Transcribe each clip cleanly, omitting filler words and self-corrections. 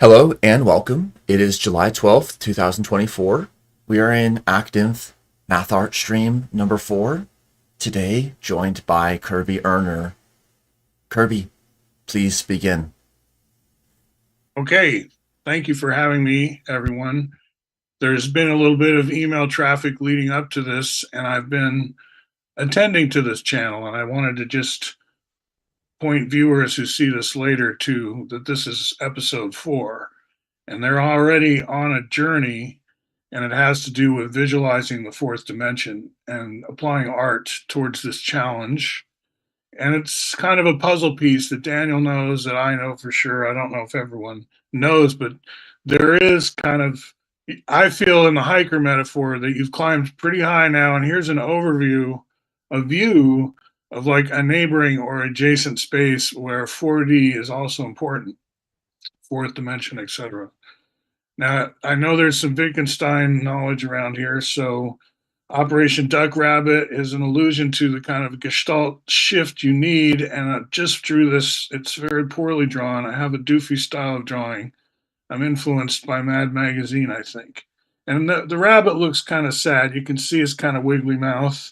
Hello and welcome. It is July 12th, 2024. We are in active MathArtStream number 4. Today, joined by Kirby Urner. Kirby, please begin. Okay, thank you for having me, everyone. There's been a little bit of email traffic leading up to this, and I've been attending to this channel, and I wanted to just point viewers who see this later to that this is episode 4, and they're already on a journey, and it has to do with visualizing the fourth dimension and applying art towards this challenge. And it's kind of a puzzle piece that Daniel knows, that I know for sure. I don't know if everyone knows, but there is kind of, I feel in the hiker metaphor that you've climbed pretty high now, and here's an overview, a view of like a neighboring or adjacent space where 4D is also important, fourth dimension, etc. Now, I know there's some Wittgenstein knowledge around here, so Operation Duck Rabbit is an allusion to the kind of gestalt shift you need, and I just drew this. It's very poorly drawn. I have a doofy style of drawing. I'm influenced by Mad Magazine, I think. And the rabbit looks kind of sad. You can see his kind of wiggly mouth.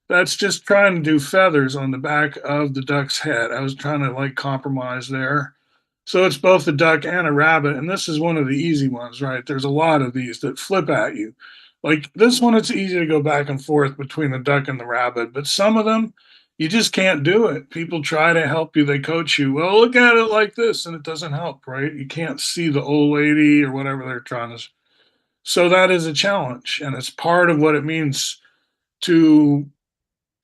That's just trying to do feathers on the back of the duck's head. I was trying to like compromise there. So it's both a duck and a rabbit. And this is one of the easy ones, right? There's a lot of these that flip at you. Like this one, it's easy to go back and forth between the duck and the rabbit, but some of them, you just can't do it. People try to help you, they coach you. Well, look at it like this, and it doesn't help, right? You can't see the old lady or whatever they're trying to. So that is a challenge, and it's part of what it means to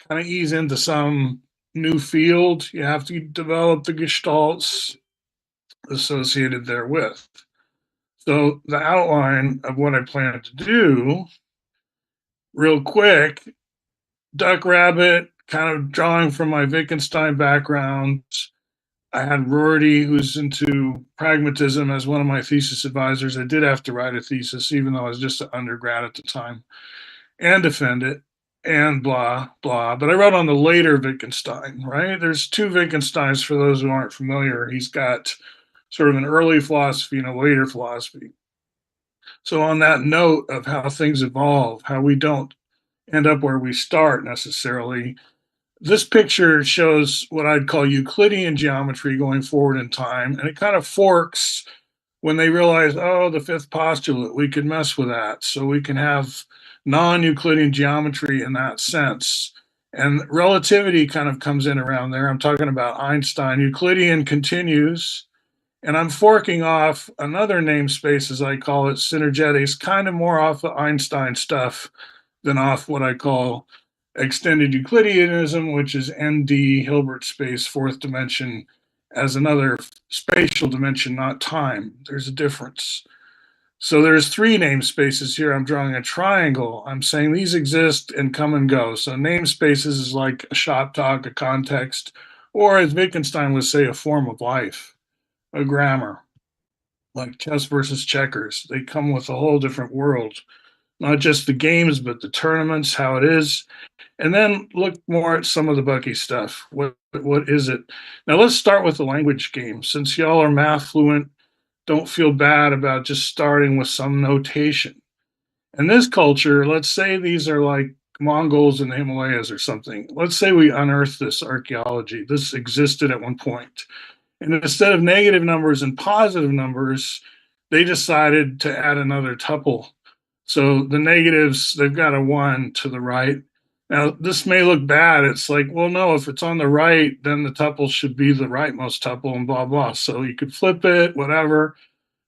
kind of ease into some new field. You have to develop the gestalts associated therewith. So the outline of what I plan to do, real quick, duck rabbit, kind of drawing from my Wittgenstein background. I had Rorty, who's into pragmatism, as one of my thesis advisors. I did have to write a thesis, even though I was just an undergrad at the time, and defend it, and blah, blah. But I wrote on the later Wittgenstein, right? There's two Wittgensteins for those who aren't familiar. He's got sort of an early philosophy and a later philosophy. So, on that note of how things evolve, how we don't end up where we start necessarily, this picture shows what I'd call Euclidean geometry going forward in time. And it kind of forks when they realize, oh, the fifth postulate, we could mess with that. So we can have non Euclidean geometry in that sense. And relativity kind of comes in around there. I'm talking about Einstein. Euclidean continues. And I'm forking off another namespace, as I call it, Synergetics, kind of more off the Einstein stuff than off what I call extended Euclideanism, which is ND Hilbert space, fourth dimension, as another spatial dimension, not time. There's a difference. So there's three namespaces here. I'm drawing a triangle. I'm saying these exist and come and go. So namespaces is like a shop talk, a context, or as Wittgenstein would say, a form of life, a grammar, like chess versus checkers. They come with a whole different world, not just the games, but the tournaments, how it is. And then look more at some of the Bucky stuff. What is it? Now let's start with the language game. Since y'all are math fluent, don't feel bad about just starting with some notation. In this culture, let's say these are like Mongols in the Himalayas or something. Let's say we unearth this archaeology. This existed at one point. And instead of negative numbers and positive numbers, they decided to add another tuple. So the negatives, they've got a 1 to the right. Now, this may look bad. It's like, well, no, if it's on the right, then the tuple should be the rightmost tuple and blah, blah. So you could flip it, whatever.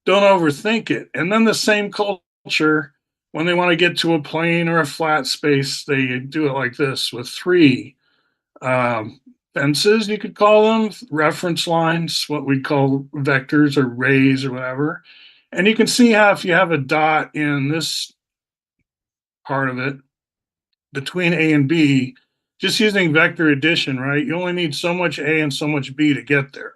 Don't overthink it. And then the same culture, when they want to get to a plane or a flat space, they do it like this with 3 fences, you could call them, reference lines, what we'd call vectors or rays or whatever. And you can see how if you have a dot in this part of it between A and B, just using vector addition, right? You only need so much A and so much B to get there.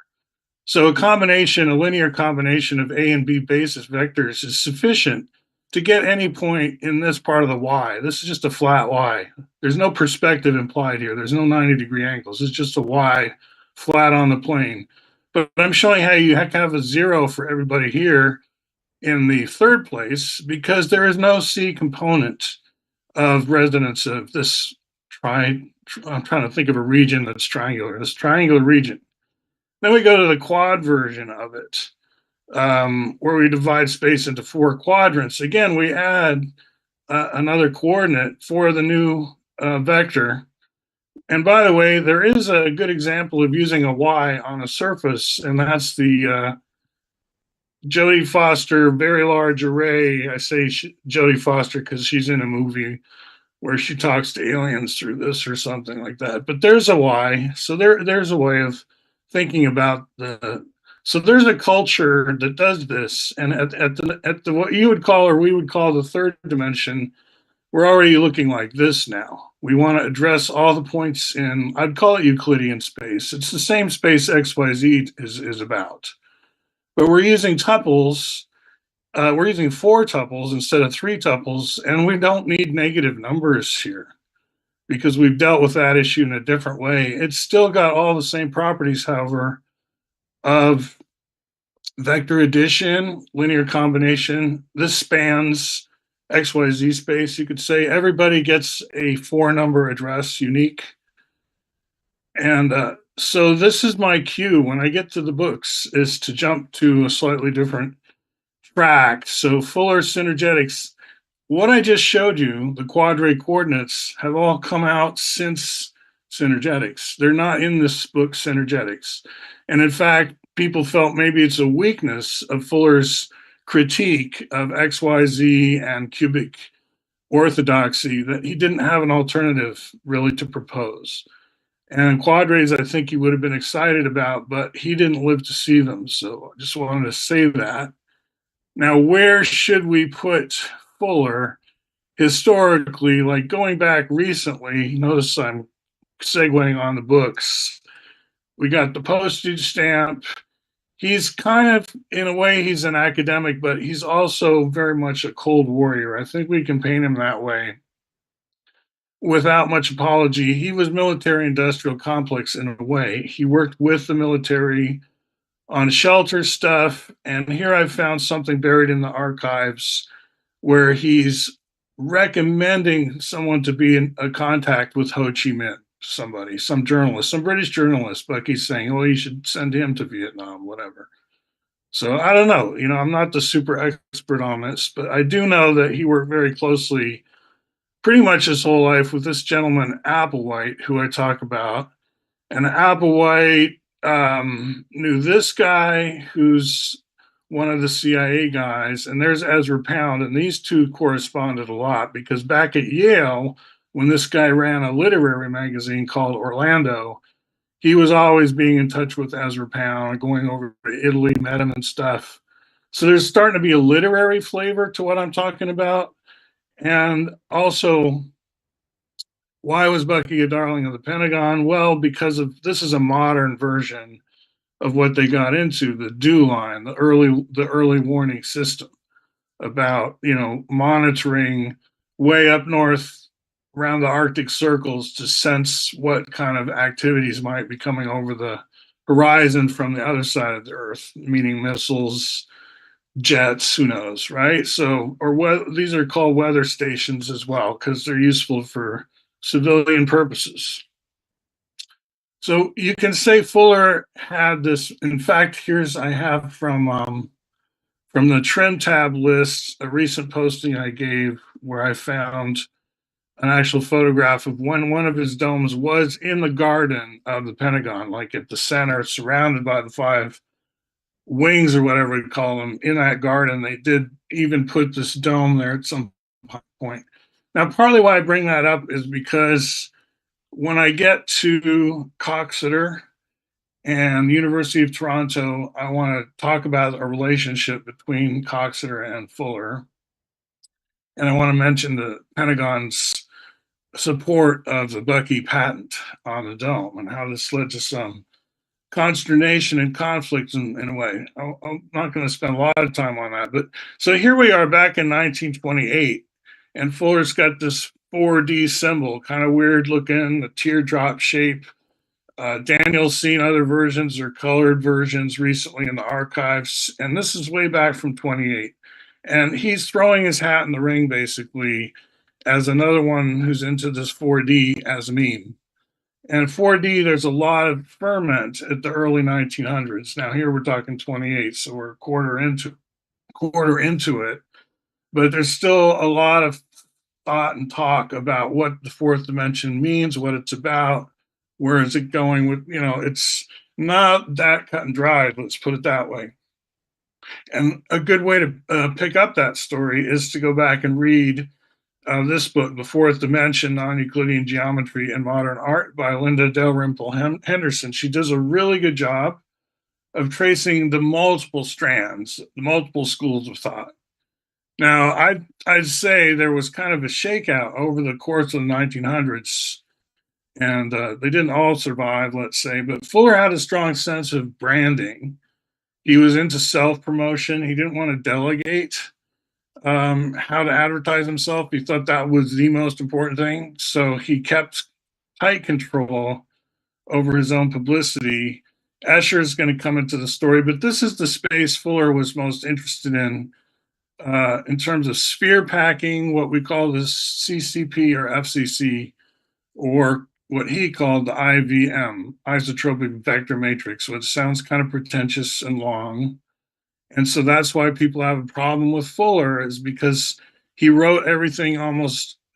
So a combination, a linear combination of A and B basis vectors is sufficient to get any point in this part of the y. This is just a flat y. There's no perspective implied here. There's no 90-degree angles. It's just a y flat on the plane. But I'm showing how you have to have a 0 for everybody here in the third place because there is no C component of resonance of this I'm trying to think of a region that's triangular, this triangular region. Then we go to the quad version of it, where we divide space into 4 quadrants. Again, we add another coordinate for the new vector. And by the way, there is a good example of using a Y on a surface, and that's the Jodie Foster very large array. I say Jodie Foster because she's in a movie where she talks to aliens through this or something like that. But there's a Y, so there's a way of thinking about the. So there's a culture that does this, and at the what you would call or we would call the third dimension, we're already looking like this now. We want to address all the points in, I'd call it Euclidean space. It's the same space XYZ is about. But we're using tuples. We're using 4 tuples instead of 3 tuples, and we don't need negative numbers here because we've dealt with that issue in a different way. It's still got all the same properties, however, of vector addition, linear combination. This spans XYZ space. You could say everybody gets a 4-number address, unique. And so this is my cue when I get to the books, is to jump to a slightly different track. So Fuller Synergetics, what I just showed you, the quadrate coordinates, have all come out since Synergetics. They're not in this book, Synergetics. And in fact, people felt maybe it's a weakness of Fuller's critique of XYZ and cubic orthodoxy that he didn't have an alternative really to propose. And quadrates, I think he would have been excited about, but he didn't live to see them. So I just wanted to say that. Now, where should we put Fuller historically? Like going back recently, notice I'm segueing on the books. We got the postage stamp. He's kind of, in a way, he's an academic, but he's also very much a cold warrior. I think we can paint him that way without much apology. He was military industrial complex in a way. He worked with the military on shelter stuff. And here I've found something buried in the archives where he's recommending someone to be in a contact with Ho Chi Minh, somebody, some journalist, some British journalist. Bucky's saying, well, you should send him to Vietnam, whatever. So I don't know. I'm not the super expert on this, but I do know that he worked very closely pretty much his whole life with this gentleman, Applewhite, who I talk about. And Applewhite knew this guy who's one of the CIA guys, and there's Ezra Pound, and these two corresponded a lot because back at Yale, when this guy ran a literary magazine called Orlando, he was always being in touch with Ezra Pound, going over to Italy, met him and stuff. So there's starting to be a literary flavor to what I'm talking about. And also, why was Bucky a darling of the Pentagon? Well, because of this is a modern version of what they got into, the DEW line, the early warning system about monitoring way up north around the Arctic circles to sense what kind of activities might be coming over the horizon from the other side of the Earth, meaning missiles, jets, who knows, right? So, these are called weather stations as well because they're useful for civilian purposes. So you can say Fuller had this. In fact, I have from the trim tab list a recent posting I gave where I found an actual photograph of when one of his domes was in the garden of the Pentagon, like at the center, surrounded by the 5 wings or whatever we call them in that garden. They did even put this dome there at some point. Now, partly why I bring that up is because when I get to Coxeter and University of Toronto, I want to talk about a relationship between Coxeter and Fuller. And I want to mention the Pentagon's support of the Bucky patent on the dome and how this led to some consternation and conflict in a way. I'm not going to spend a lot of time on that. But so here we are back in 1928, and Fuller's got this 4D symbol, kind of weird looking, the teardrop shape Daniel's seen other versions or colored versions recently in the archives, and this is way back from 28. And he's throwing his hat in the ring, basically, as another one who's into this 4D as a meme. And 4D, there's a lot of ferment at the early 1900s. Now here we're talking 28, so we're quarter into it, but there's still a lot of thought and talk about what the fourth dimension means, what it's about, where is it going with, it's not that cut and dry, let's put it that way. And a good way to pick up that story is to go back and read this book, The Fourth Dimension, Non-Euclidean Geometry and Modern Art by Linda Dalrymple Henderson. She does a really good job of tracing the multiple strands, the multiple schools of thought. Now, I'd say there was kind of a shakeout over the course of the 1900s, and they didn't all survive, let's say, but Fuller had a strong sense of branding. He was into self-promotion. He didn't want to delegate how to advertise himself. He thought that was the most important thing. So he kept tight control over his own publicity. Escher is going to come into the story, but this is the space Fuller was most interested in terms of sphere packing, what we call the CCP or FCC, or what he called the IVM, isotropic vector matrix, which sounds kind of pretentious and long. And so that's why people have a problem with Fuller, is because he wrote everything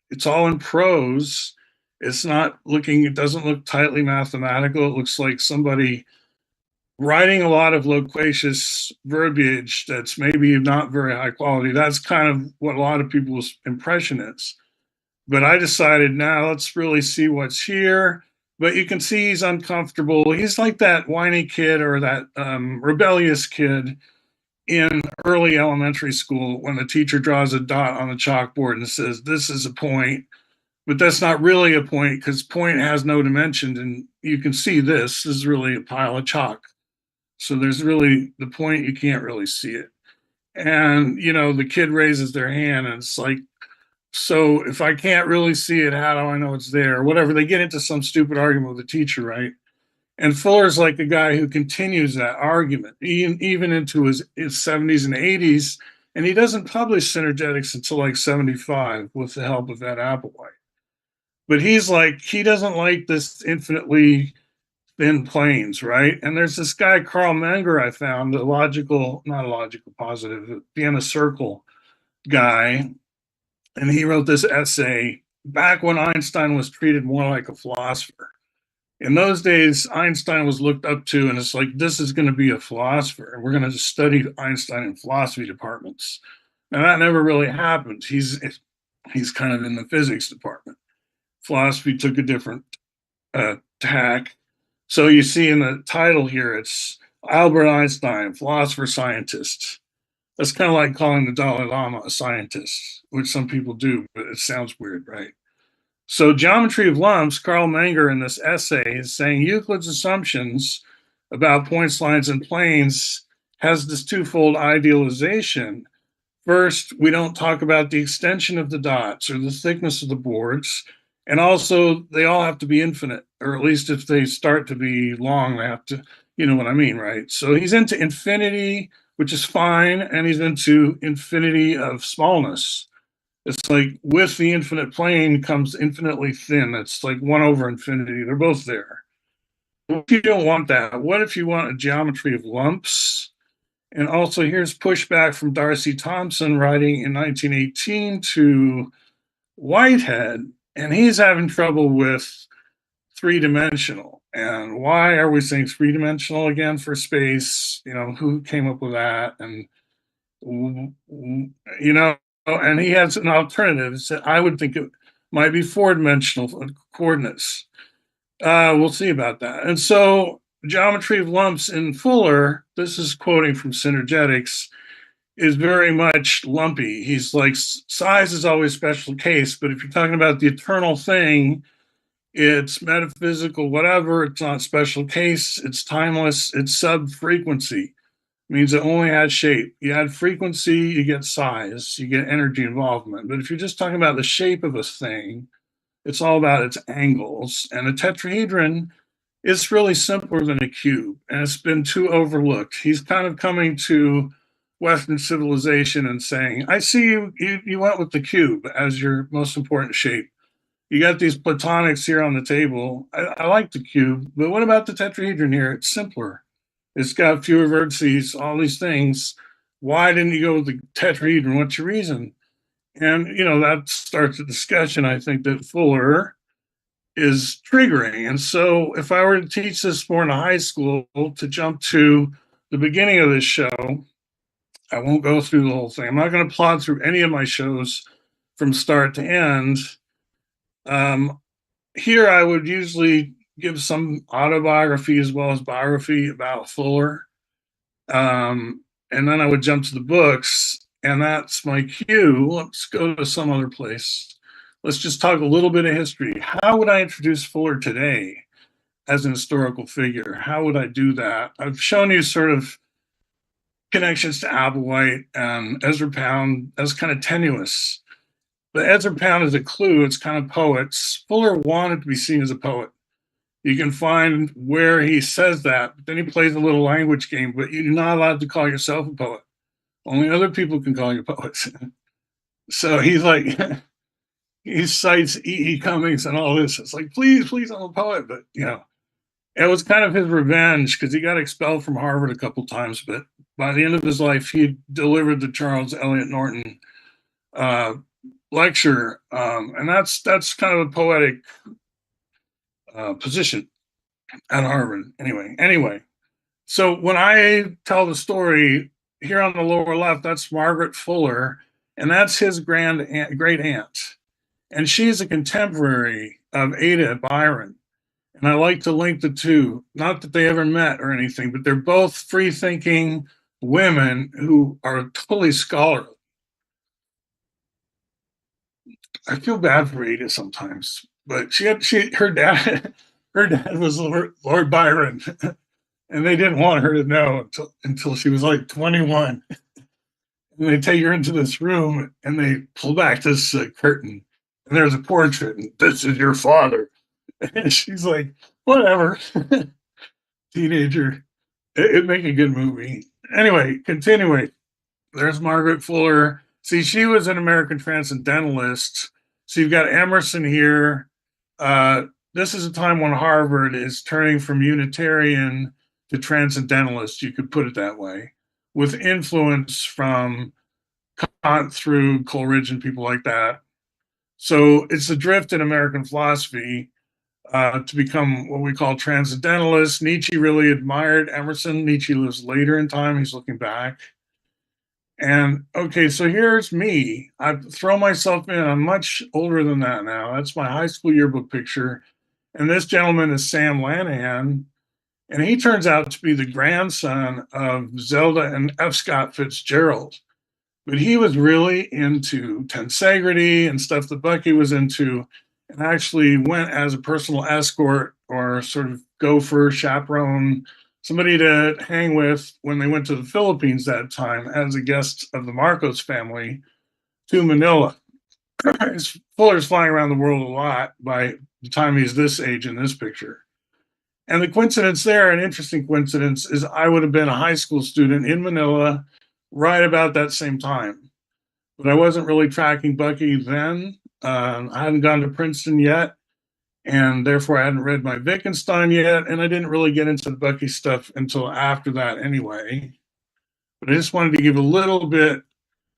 it's all in prose. It doesn't look tightly mathematical. It looks like somebody writing a lot of loquacious verbiage that's maybe not very high quality. That's kind of what a lot of people's impression is. But I decided, now let's really see what's here. But you can see he's uncomfortable. He's like that whiny kid or that rebellious kid in early elementary school when the teacher draws a dot on the chalkboard and says, this is a point, but that's not really a point because point has no dimension. And you can see this is really a pile of chalk. So there's really the point, you can't really see it. And, the kid raises their hand and it's like, so if I can't really see it, how do I know it's there? Whatever. They get into some stupid argument with the teacher, right? And Fuller's like a guy who continues that argument, even into his 70s and 80s. And he doesn't publish Synergetics until like 75 with the help of Ed Applewhite. But he doesn't like this infinitely thin planes, right? And there's this guy, Carl Menger, I found, not a logical positive, Vienna Circle guy. And he wrote this essay back when Einstein was treated more like a philosopher. In those days, Einstein was looked up to, and it's like, this is going to be a philosopher, and we're going to study Einstein in philosophy departments. Now, that never really happened. He's kind of in the physics department. Philosophy took a different tack. So you see in the title here, it's Albert Einstein, philosopher scientist. That's kind of like calling the Dalai Lama a scientist, which some people do, but it sounds weird, right? So geometry of lumps, Carl Menger in this essay is saying Euclid's assumptions about points, lines, and planes has this twofold idealization. First, we don't talk about the extension of the dots or the thickness of the boards. And also, they all have to be infinite, or at least if they start to be long, they have to, you know what I mean, right? So he's into infinity, which is fine, and he's into infinity of smallness. It's like with the infinite plane comes infinitely thin. It's like 1 over infinity. They're both there. What if you don't want that? What if you want a geometry of lumps? And also, here's pushback from Darcy Thompson, writing in 1918 to Whitehead, and he's having trouble with three-dimensional. And why are we saying three-dimensional again for space? Who came up with that? And, and he has an alternative. I would think it might be four-dimensional coordinates. We'll see about that. And so geometry of lumps in Fuller, this is quoting from Synergetics, is very much lumpy. He's like, size is always special case, but if you're talking about the eternal thing, it's metaphysical, whatever, it's not special case, it's timeless, it's sub-frequency. Means it only has shape. You add frequency, you get size, you get energy involvement. But if you're just talking about the shape of a thing, it's all about its angles. And a tetrahedron it's really simpler than a cube, and it's been too overlooked. He's kind of coming to Western civilization and saying, I see you went with the cube as your most important shape. You got these platonics here on the table. I like the cube, but what about the tetrahedron here? It's simpler. It's got fewer vertices, all these things. Why didn't you go with the tetrahedron? What's your reason? And, that starts a discussion, I think, that Fuller is triggering. And so if I were to teach this more in high school, to jump to the beginning of this show, I won't go through the whole thing. I'm not going to plod through any of my shows from start to end. Here, I would usually give some autobiography as well as biography about Fuller. And then I would jump to the books, and that's my cue. Let's go to some other place. Let's just talk a little bit of history. How would I introduce Fuller today as an historical figure? How would I do that? I've shown you sort of connections to Applewhite and Ezra Pound. That's kind of tenuous. But Ezra Pound is a clue. It's kind of poets. Fuller wanted to be seen as a poet. You can find where he says that, but then he plays a little language game, but you're not allowed to call yourself a poet. Only other people can call you poets. So he's like, he cites E. E. Cummings and all this. It's like, please, I'm a poet. But, it was kind of his revenge because he got expelled from Harvard a couple times. But by the end of his life, he delivered the Charles Eliot Norton lecture. And that's kind of a poetic position at Harvard. Anyway. So when I tell the story here on the lower left, that's Margaret Fuller, and that's his great aunt. And she's a contemporary of Ada Byron. And I like to link the two, not that they ever met or anything, but they're both free thinking women who are totally scholarly. I feel bad for Ada sometimes, but her dad was Lord Byron. And they didn't want her to know until she was like 21. And they take her into this room and they pull back this curtain, and there's a portrait, and this is your father. And she's like, whatever. Teenager. It'd make a good movie. Anyway, continuing. There's Margaret Fuller. See, she was an American transcendentalist. So you've got Emerson here. This is a time when Harvard is turning from Unitarian to transcendentalist, you could put it that way, with influence from Kant through Coleridge and people like that. So it's a drift in American philosophy to become what we call transcendentalists. Nietzsche really admired Emerson. Nietzsche lives later in time. He's looking back. And okay, so here's me. I've thrown myself in. I'm much older than that now. That's my high school yearbook picture. And this gentleman is Sam Lanahan. And he turns out to be the grandson of Zelda and F. Scott Fitzgerald. But he was really into tensegrity and stuff that Bucky was into, and actually went as a personal escort or sort of gopher, chaperone, somebody to hang with when they went to the Philippines that time as a guest of the Marcos family to Manila. Fuller's flying around the world a lot by the time he's this age in this picture. And the coincidence there, an interesting coincidence, is I would have been a high school student in Manila right about that same time. But I wasn't really tracking Bucky then. I hadn't gone to Princeton yet, and therefore I hadn't read my Wittgenstein yet, and I didn't really get into the Bucky stuff until after that anyway. But I just wanted to give a little bit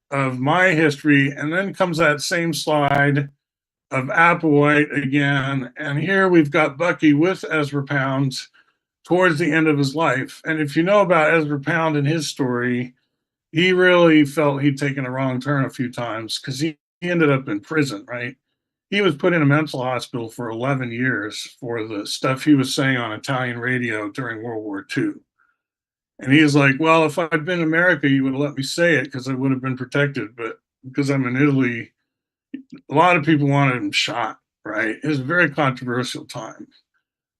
of my history, and then comes that same slide of Applewhite again. And here we've got Bucky with Ezra Pound towards the end of his life. And if you know about Ezra Pound and his story, he really felt he'd taken a wrong turn a few times because he ended up in prison, right? He was put in a mental hospital for 11 years for the stuff he was saying on Italian radio during World War II. And he was like, well, if I'd been in America, you would have let me say it because I would have been protected. But because I'm in Italy, a lot of people wanted him shot, right? It was a very controversial time.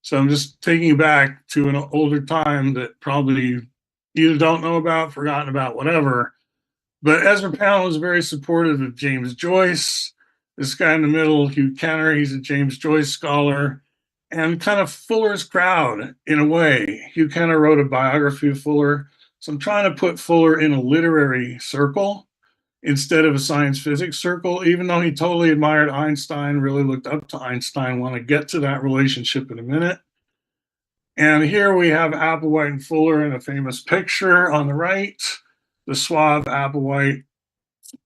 So I'm just taking you back to an older time that probably either don't know about, forgotten about, whatever. But Ezra Pound was very supportive of James Joyce. This guy in the middle, Hugh Kenner, he's a James Joyce scholar. and kind of Fuller's crowd in a way. You kind of wrote a biography of Fuller. So I'm trying to put Fuller in a literary circle instead of a science physics circle, even though he totally admired Einstein, really looked up to Einstein. Want to get to that relationship in a minute. And here we have Applewhite and Fuller in a famous picture on the right, the suave Applewhite,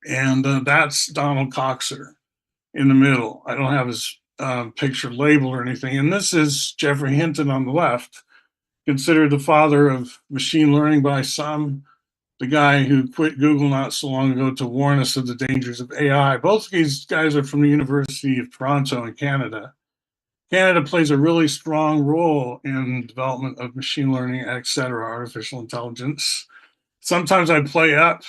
and that's Donald Coxeter in the middle. I don't have his picture label or anything. And this is Jeffrey Hinton on the left, considered the father of machine learning by some, the guy who quit Google not so long ago to warn us of the dangers of AI. Both of these guys are from the University of Toronto in Canada. Canada plays a really strong role in development of machine learning, et cetera, artificial intelligence. Sometimes I play up.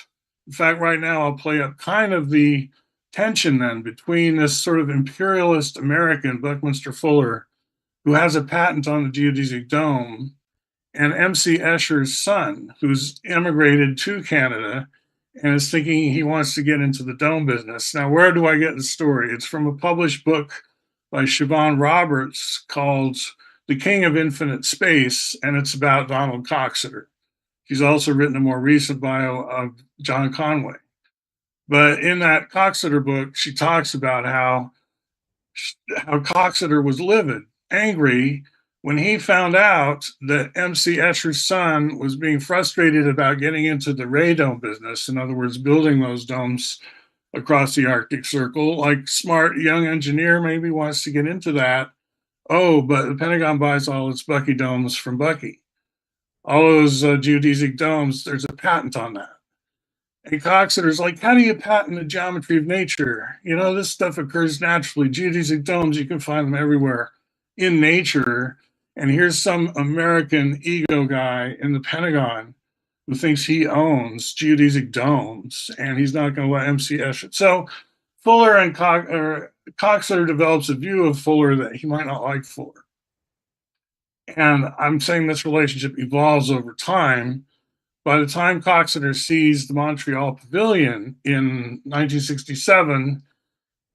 In fact, right now I'll play up kind of the tension then between this sort of imperialist American, Buckminster Fuller, who has a patent on the geodesic dome, and M.C. Escher's son, who's immigrated to Canada and is thinking he wants to get into the dome business. Now, where do I get the story? It's from a published book by Siobhan Roberts called The King of Infinite Space, and it's about Donald Coxeter. She's also written a more recent bio of John Conway. But in that Coxeter book, she talks about how Coxeter was livid, angry, when he found out that M.C. Escher's son was being frustrated about getting into the radome business, in other words, building those domes across the Arctic Circle. Like smart young engineer maybe wants to get into that. Oh, but the Pentagon buys all its Bucky domes from Bucky. All those geodesic domes, there's a patent on that. And Coxeter's like, how do you patent the geometry of nature? You know, this stuff occurs naturally. Geodesic domes, you can find them everywhere in nature. And here's some American ego guy in the Pentagon who thinks he owns geodesic domes, and he's not going to let MC Escher. So Fuller and Coxeter develops a view of Fuller that he might not like Fuller. And I'm saying this relationship evolves over time. By the time Coxeter sees the Montreal Pavilion in 1967,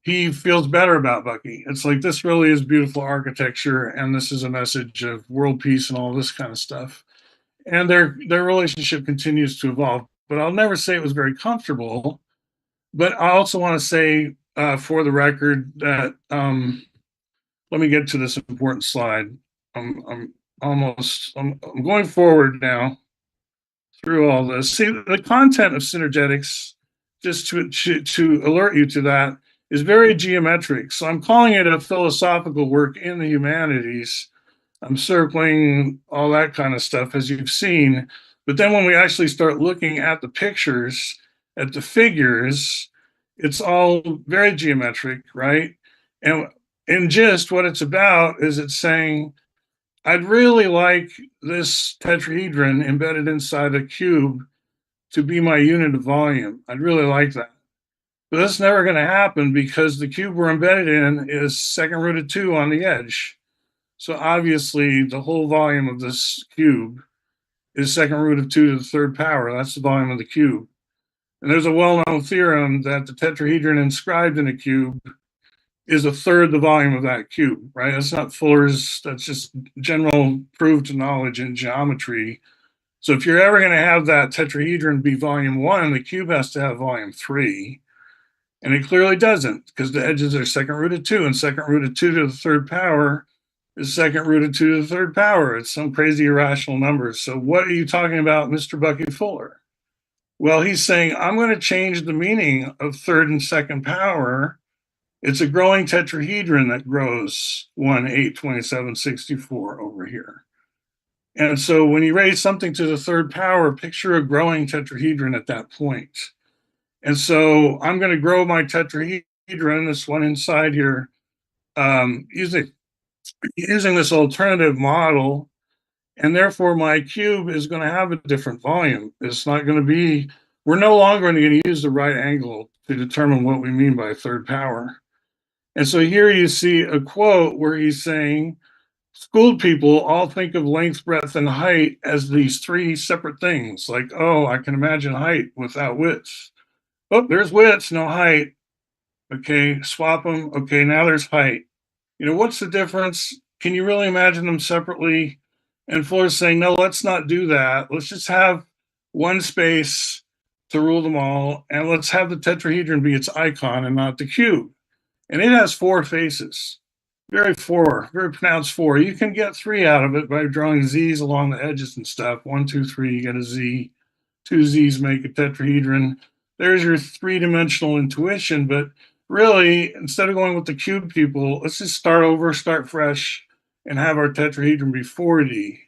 he feels better about Bucky. It's like, this really is beautiful architecture, and this is a message of world peace and all this kind of stuff. And their relationship continues to evolve. But I'll never say it was very comfortable. But I also want to say, for the record, that let me get to this important slide. I'm going forward now through all this. See, the content of Synergetics, just to alert you to that, is very geometric. So I'm calling it a philosophical work in the humanities. I'm circling all that kind of stuff, as you've seen. But then when we actually start looking at the pictures, at the figures, it's all very geometric, right? And in gist, what it's about is it's saying, I'd really like this tetrahedron embedded inside a cube to be my unit of volume. I'd really like that. But that's never going to happen because the cube we're embedded in is second root of 2 on the edge. So obviously, the whole volume of this cube is second root of 2 to the third power. That's the volume of the cube. And there's a well-known theorem that the tetrahedron inscribed in a cube is a third the volume of that cube, right? That's not Fuller's, that's just general proved knowledge in geometry. So if you're ever going to have that tetrahedron be volume 1, the cube has to have volume 3. And it clearly doesn't, because the edges are second root of 2, and second root of 2 to the third power is second root of 2 to the third power. It's some crazy irrational numbers. So what are you talking about, Mr. Bucky Fuller? Well, he's saying, I'm going to change the meaning of third and second power. It's a growing tetrahedron that grows 1, 8, 27, 64 over here. And so when you raise something to the third power, picture a growing tetrahedron at that point. And so I'm going to grow my tetrahedron, this one inside here, using this alternative model. And therefore, my cube is going to have a different volume. It's not going to be, we're no longer going to use the right angle to determine what we mean by third power. And so here you see a quote where he's saying, schooled people all think of length, breadth, and height as these 3 separate things. Like, oh, I can imagine height without width. Oh, there's width, no height. Okay, swap them. Okay, now there's height. You know, what's the difference? can you really imagine them separately? And Floor's saying, no, let's not do that. Let's just have one space to rule them all, and let's have the tetrahedron be its icon and not the cube. And it has four faces, very pronounced four. You can get three out of it by drawing Z's along the edges and stuff. 1, 2, 3, you get a Z. Two Z's make a tetrahedron. There's your three-dimensional intuition, but really, instead of going with the cube people, let's just start over, start fresh, and have our tetrahedron be 4D.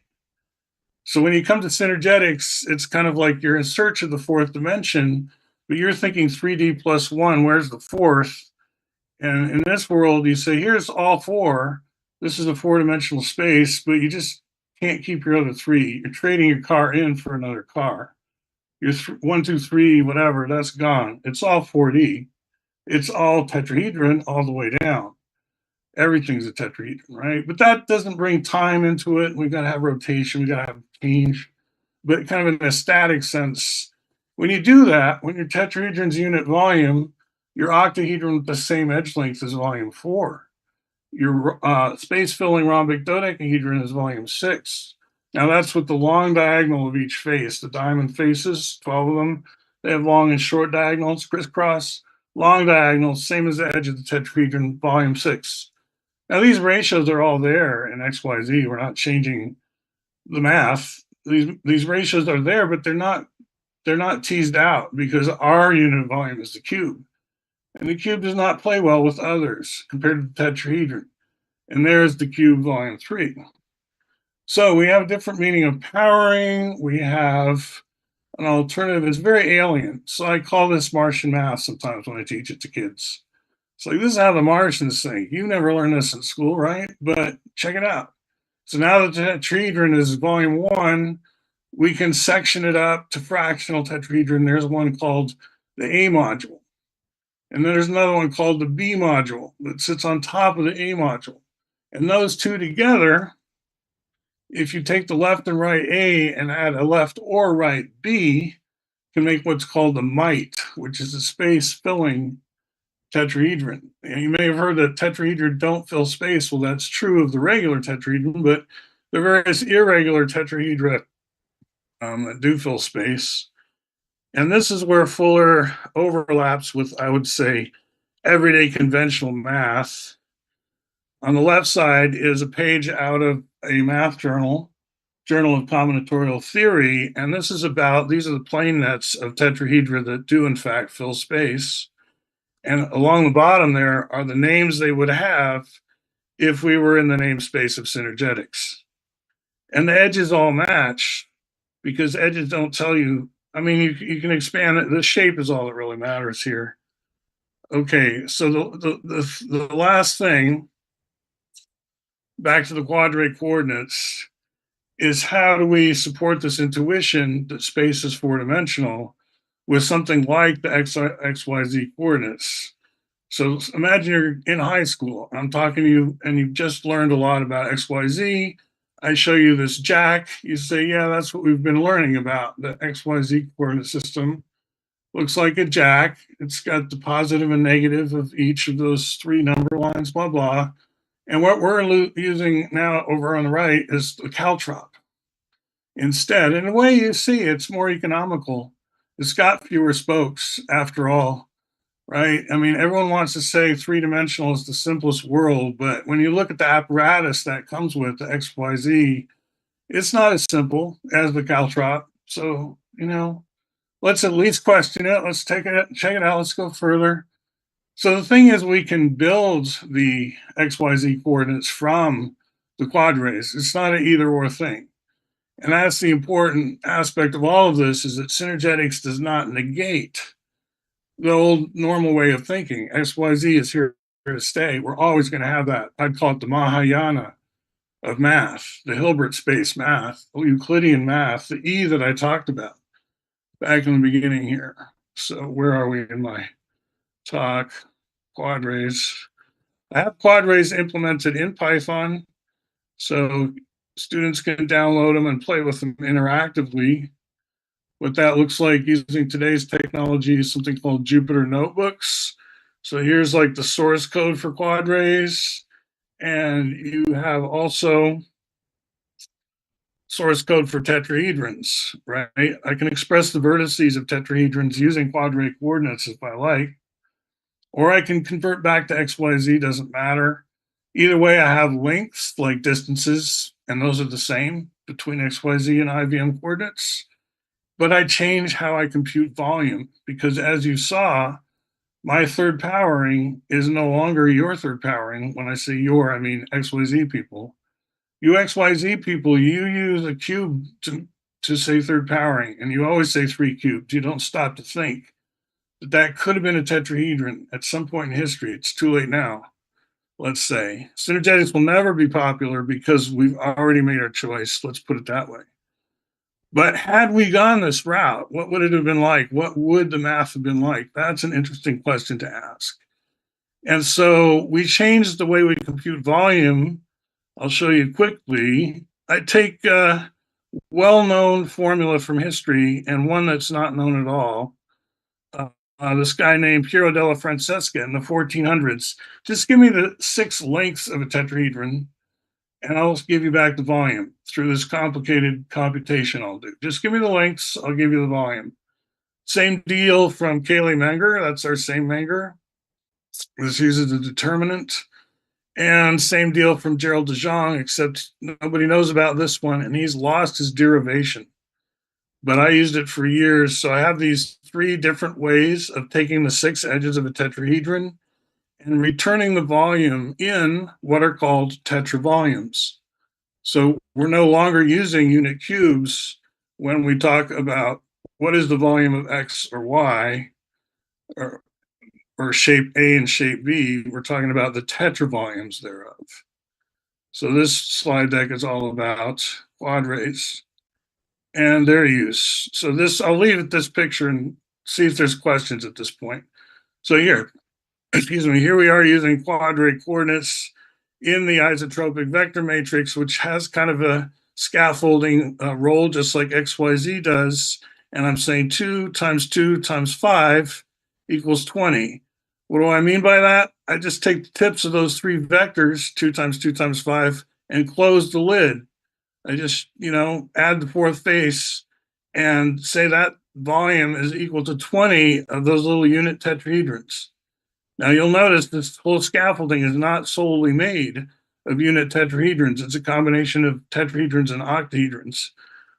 So when you come to synergetics, it's kind of like you're in search of the fourth dimension, but you're thinking 3D plus 1, where's the fourth? And in this world, you say, here's all four. This is a four-dimensional space, but you just can't keep your other three. You're trading your car in for another car. Your 1, 2, 3, whatever, that's gone. It's all 4D. It's all tetrahedron all the way down. Everything's a tetrahedron, right? But that doesn't bring time into it. We've got to have rotation. We've got to have change. But kind of in a static sense, when you do that, when your tetrahedron's unit volume, your octahedron with the same edge length is volume 4. Your space-filling rhombic dodecahedron is volume 6. Now that's with the long diagonal of each face. The diamond faces, 12 of them, they have long and short diagonals, crisscross. Long diagonals, same as the edge of the tetrahedron, volume 6. Now these ratios are all there in XYZ. We're not changing the math. These ratios are there, but they're not teased out because our unit volume is the cube. And the cube does not play well with others compared to the tetrahedron. And there's the cube volume 3. So we have a different meaning of powering. We have an alternative. It's very alien. So I call this Martian math sometimes when I teach it to kids. It's like, this is how the Martians think. You never learned this in school, right? But check it out. So now that the tetrahedron is volume 1, we can section it up to fractional tetrahedron. There's one called the A module. And then there's another one called the B module that sits on top of the A module. And those two together, if you take the left and right A and add a left or right B, can make what's called the mite, which is a space-filling tetrahedron. And you may have heard that tetrahedron don't fill space. Well, that's true of the regular tetrahedron, but there are various irregular tetrahedra that do fill space. And this is where Fuller overlaps with, I would say, everyday conventional math. On the left side is a page out of a math journal, Journal of Combinatorial Theory, and this is about, these are the plane nets of tetrahedra that do in fact fill space. And along the bottom there are the names they would have if we were in the namespace of synergetics. And the edges all match because edges don't tell you, I mean, you can expand it. The shape is all that really matters here. Okay, so the last thing, back to the quadrate coordinates, is how do we support this intuition that space is four-dimensional with something like the XYZ coordinates? So imagine you're in high school. I'm talking to you and you've just learned a lot about XYZ. I show you this jack. You say, yeah, that's what we've been learning about. The XYZ coordinate system looks like a jack. It's got the positive and negative of each of those three number lines, blah, blah. And what we're using now over on the right is the caltrop instead. In a way, you see, it's more economical. It's got fewer spokes after all, right? I mean, everyone wants to say three-dimensional is the simplest world, but when you look at the apparatus that comes with the XYZ, it's not as simple as the caltrop. So, you know, let's at least question it. Let's check it out. Let's go further. So the thing is, we can build the XYZ coordinates from the quadrates. It's not an either or thing. And that's the important aspect of all of this, is that synergetics does not negate the old normal way of thinking. XYZ is here to stay. We're always going to have that. I'd call it the Mahayana of math, the Hilbert space math, Euclidean math, the E that I talked about back in the beginning here. So where are we in my talk? Quadrats. I have quadrats implemented in Python, so students can download them and play with them interactively. What that looks like using today's technology is something called Jupyter Notebooks. So here's like the source code for quadrats. And you have also source code for tetrahedrons, right? I can express the vertices of tetrahedrons using quadratic coordinates if I like, or I can convert back to XYZ, doesn't matter. Either way, I have lengths like distances, and those are the same between XYZ and IVM coordinates. But I change how I compute volume because, as you saw, my third powering is no longer your third powering. When I say your, I mean XYZ people. You XYZ people, you use a cube to say third powering, and you always say 3 cubed. You don't stop to think that that could have been a tetrahedron at some point in history. It's too late now, let's say. Synergetics will never be popular because we've already made our choice. Let's put it that way. But had we gone this route, what would it have been like? What would the math have been like? That's an interesting question to ask. And so we changed the way we compute volume. I'll show you quickly. I take a well-known formula from history and one that's not known at all. This guy named Piero della Francesca in the 1400s. Just give me the 6 lengths of a tetrahedron, and I'll give you back the volume through this complicated computation I'll do. Just give me the lengths, I'll give you the volume. Same deal from Cayley Menger. That's our same Menger. This uses a determinant. And same deal from Gerald de Jong, except nobody knows about this one, and he's lost his derivation. But I used it for years. So I have these 3 different ways of taking the 6 edges of a tetrahedron and returning the volume in what are called tetravolumes. So we're no longer using unit cubes when we talk about what is the volume of X or Y, or shape A and shape B. We're talking about the tetravolumes thereof. So this slide deck is all about quadrates and their use. So this, I'll leave at this picture and see if there's questions at this point. So here, excuse me, here we are using quadratic coordinates in the isotropic vector matrix, which has kind of a scaffolding role, just like XYZ does. And I'm saying 2 times 2 times 5 equals 20. What do I mean by that? I just take the tips of those 3 vectors, 2 times 2 times 5, and close the lid. I just, add the 4th face and say that volume is equal to 20 of those little unit tetrahedrons. Now you'll notice this whole scaffolding is not solely made of unit tetrahedrons. It's a combination of tetrahedrons and octahedrons.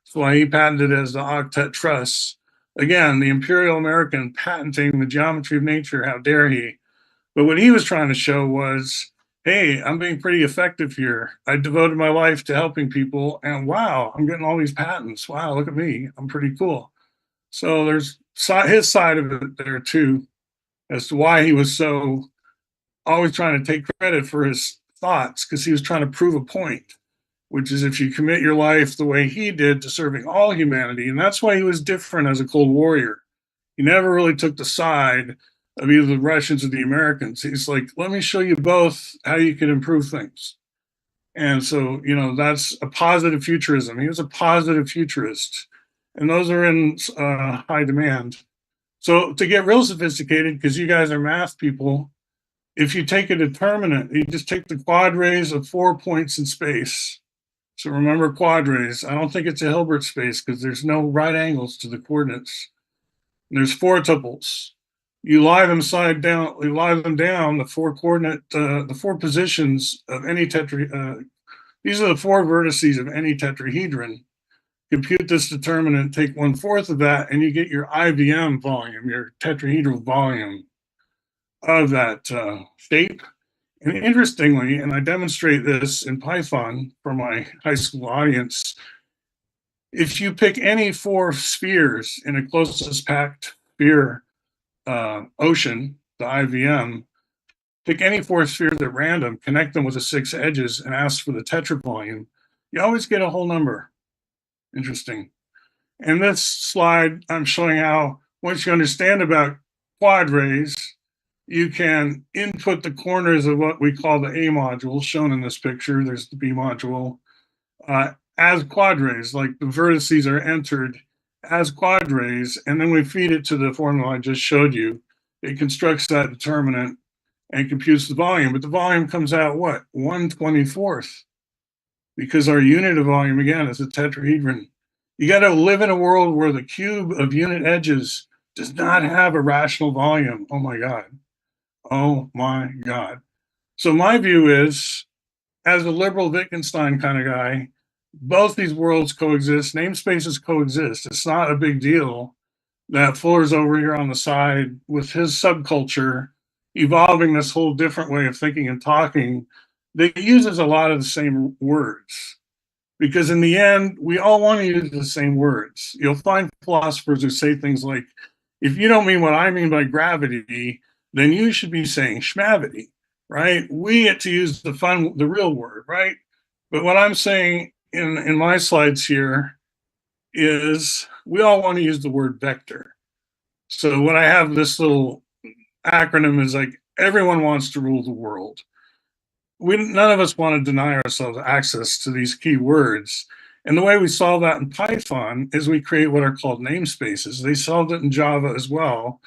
That's why he patented it as the octet truss. Again, the Imperial American patenting the geometry of nature, how dare he? But what he was trying to show was, hey, I'm being pretty effective here. I devoted my life to helping people, and wow, I'm getting all these patents. Wow, look at me. I'm pretty cool. So there's his side of it there too, as to why he was so always trying to take credit for his thoughts, because he was trying to prove a point, which is if you commit your life the way he did to serving all humanity, and that's why he was different as a Cold Warrior. He never really took the side of either the Russians or the Americans. He's like, let me show you both how you can improve things. And so, that's a positive futurism. He was a positive futurist, and those are in high demand. So to get real sophisticated, because you guys are math people, if you take a determinant, you just take the quadrats of 4 points in space. So remember quadrats. I don't think it's a Hilbert space because there's no right angles to the coordinates. And there's 4 tuples. You lie them down, the 4 coordinate, the 4 positions of any these are the 4 vertices of any tetrahedron. Compute this determinant, take 1/4 of that, and you get your IVM volume, your tetrahedral volume of that shape. And interestingly, and I demonstrate this in Python for my high school audience, if you pick any 4 spheres in a closest packed sphere ocean, the IVM, pick any 4 spheres at random, connect them with the 6 edges, and ask for the tetravolume, you always get a whole number. Interesting. In this slide, I'm showing how once you understand about quadrats, you can input the corners of what we call the A module, shown in this picture. There's the B module, as quadrats, like the vertices are entered as quadrats, and then we feed it to the formula I just showed you. It constructs that determinant, and computes the volume. But the volume comes out what? 1/24th, because our unit of volume, again, is a tetrahedron. You got to live in a world where the cube of unit edges does not have a rational volume. Oh my God. Oh my God. So my view is, as a liberal Wittgenstein kind of guy, both these worlds coexist, namespaces coexist. It's not a big deal that Fuller's over here on the side with his subculture evolving this whole different way of thinking and talking that uses a lot of the same words. Because in the end, we all want to use the same words. You'll find philosophers who say things like, if you don't mean what I mean by gravity, then you should be saying schmavity, right? We get to use the real word, right? But what I'm saying in my slides here is we all want to use the word vector. So when I have this little acronym is like, everyone wants to rule the world. None of us want to deny ourselves access to these key words. And the way we solve that in Python is we create what are called namespaces. They solved it in Java as well,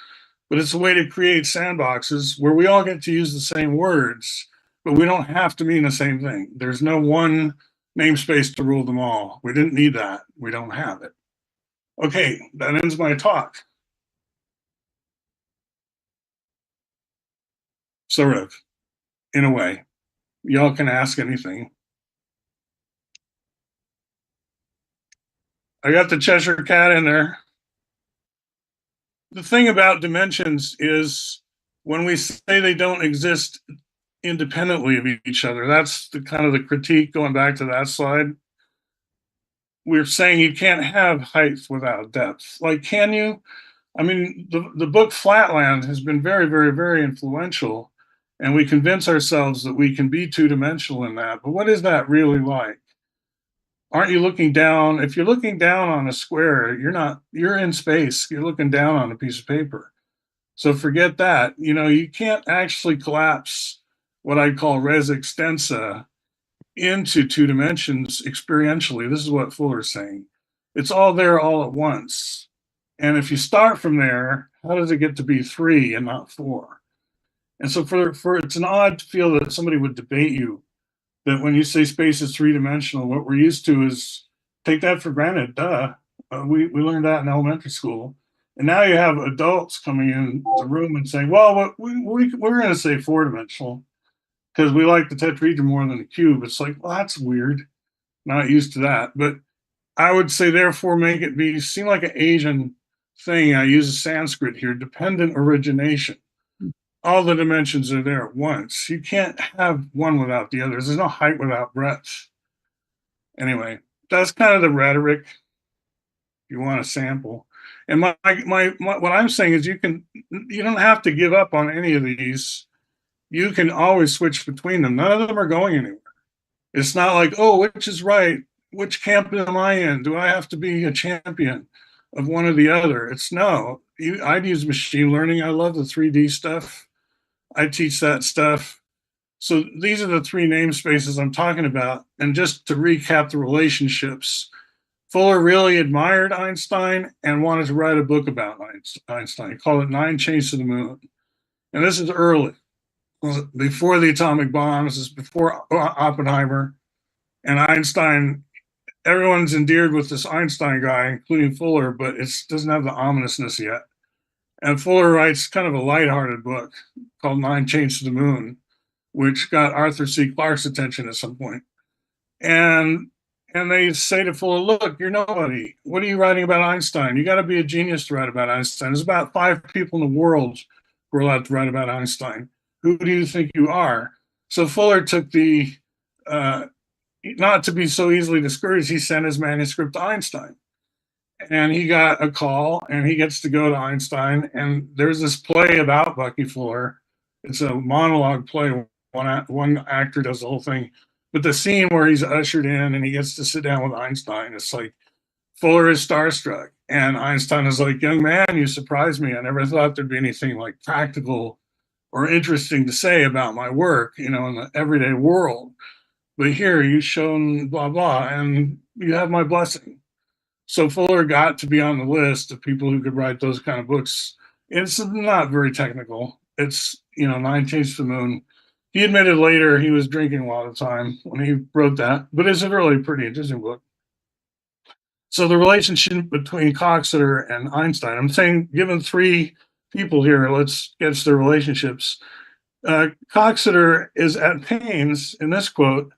but it's a way to create sandboxes where we all get to use the same words, but we don't have to mean the same thing. There's no one namespace to rule them all. We didn't need that. We don't have it. Okay, that ends my talk. Sort of, in a way. Y'all can ask anything. I got the Cheshire Cat in there. The thing about dimensions is when we say they don't exist independently of each other, that's the kind of the critique going back to that slide. We're saying you can't have height without depth. Like, can you? I mean, the book Flatland has been very, very, very influential, and we convince ourselves that we can be two-dimensional in that. But what is that really like? Aren't you looking down? If you're looking down on a square, you're in space. You're looking down on a piece of paper. So forget that. You know, you can't actually collapse what I call res extensa into two dimensions experientially. This is what Fuller's saying. It's all there all at once. And if you start from there, how does it get to be 3 and not 4? And so for it's an odd to feel that somebody would debate you that when you say space is three-dimensional, what we're used to is take that for granted. Duh. We learned that in elementary school. And now you have adults coming in the room and saying, well, we're going to say four-dimensional because we like the tetrahedron more than the cube. It's like, well, that's weird. Not used to that. But I would say, therefore, make it seem like an Asian thing. I use a Sanskrit here, dependent origination. All the dimensions are there at once. You can't have one without the others. There's no height without breadth. Anyway, that's kind of the rhetoric you want to sample. And my what I'm saying is you don't have to give up on any of these. You can always switch between them. None of them are going anywhere. It's not like, oh, which is right? Which camp am I in? Do I have to be a champion of one or the other? It's no. I'd use machine learning. I love the 3D stuff. I teach that stuff. So these are the three namespaces I'm talking about. And just to recap the relationships, Fuller really admired Einstein and wanted to write a book about Einstein. He called it 9 Chains to the Moon. And this is early, before the atomic bomb. This is before Oppenheimer. And Einstein, everyone's endeared with this Einstein guy, including Fuller, but it doesn't have the ominousness yet. And Fuller writes kind of a lighthearted book called 9 Chains to the Moon, which got Arthur C. Clarke's attention at some point. And they say to Fuller, look, you're nobody. What are you writing about Einstein? You got to be a genius to write about Einstein. There's about 5 people in the world who are allowed to write about Einstein. Who do you think you are? So Fuller took the, not to be so easily discouraged, he sent his manuscript to Einstein. And he got a call, and he gets to go to Einstein. And there's this play about Bucky Fuller. It's a monologue play. One actor does the whole thing. But the scene where he's ushered in and he gets to sit down with Einstein, it's like Fuller is starstruck. And Einstein is like, young man, you surprised me. I never thought there'd be anything like practical or interesting to say about my work, in the everyday world. But here you've shown blah, blah, and you have my blessing. So Fuller got to be on the list of people who could write those kind of books. It's not very technical. It's, 9/10 the moon. He admitted later he was drinking a lot of the time when he wrote that, but it's a really pretty interesting book. So the relationship between Coxeter and Einstein, I'm saying, given three people here, let's get to their relationships. Coxeter is at pains in this quote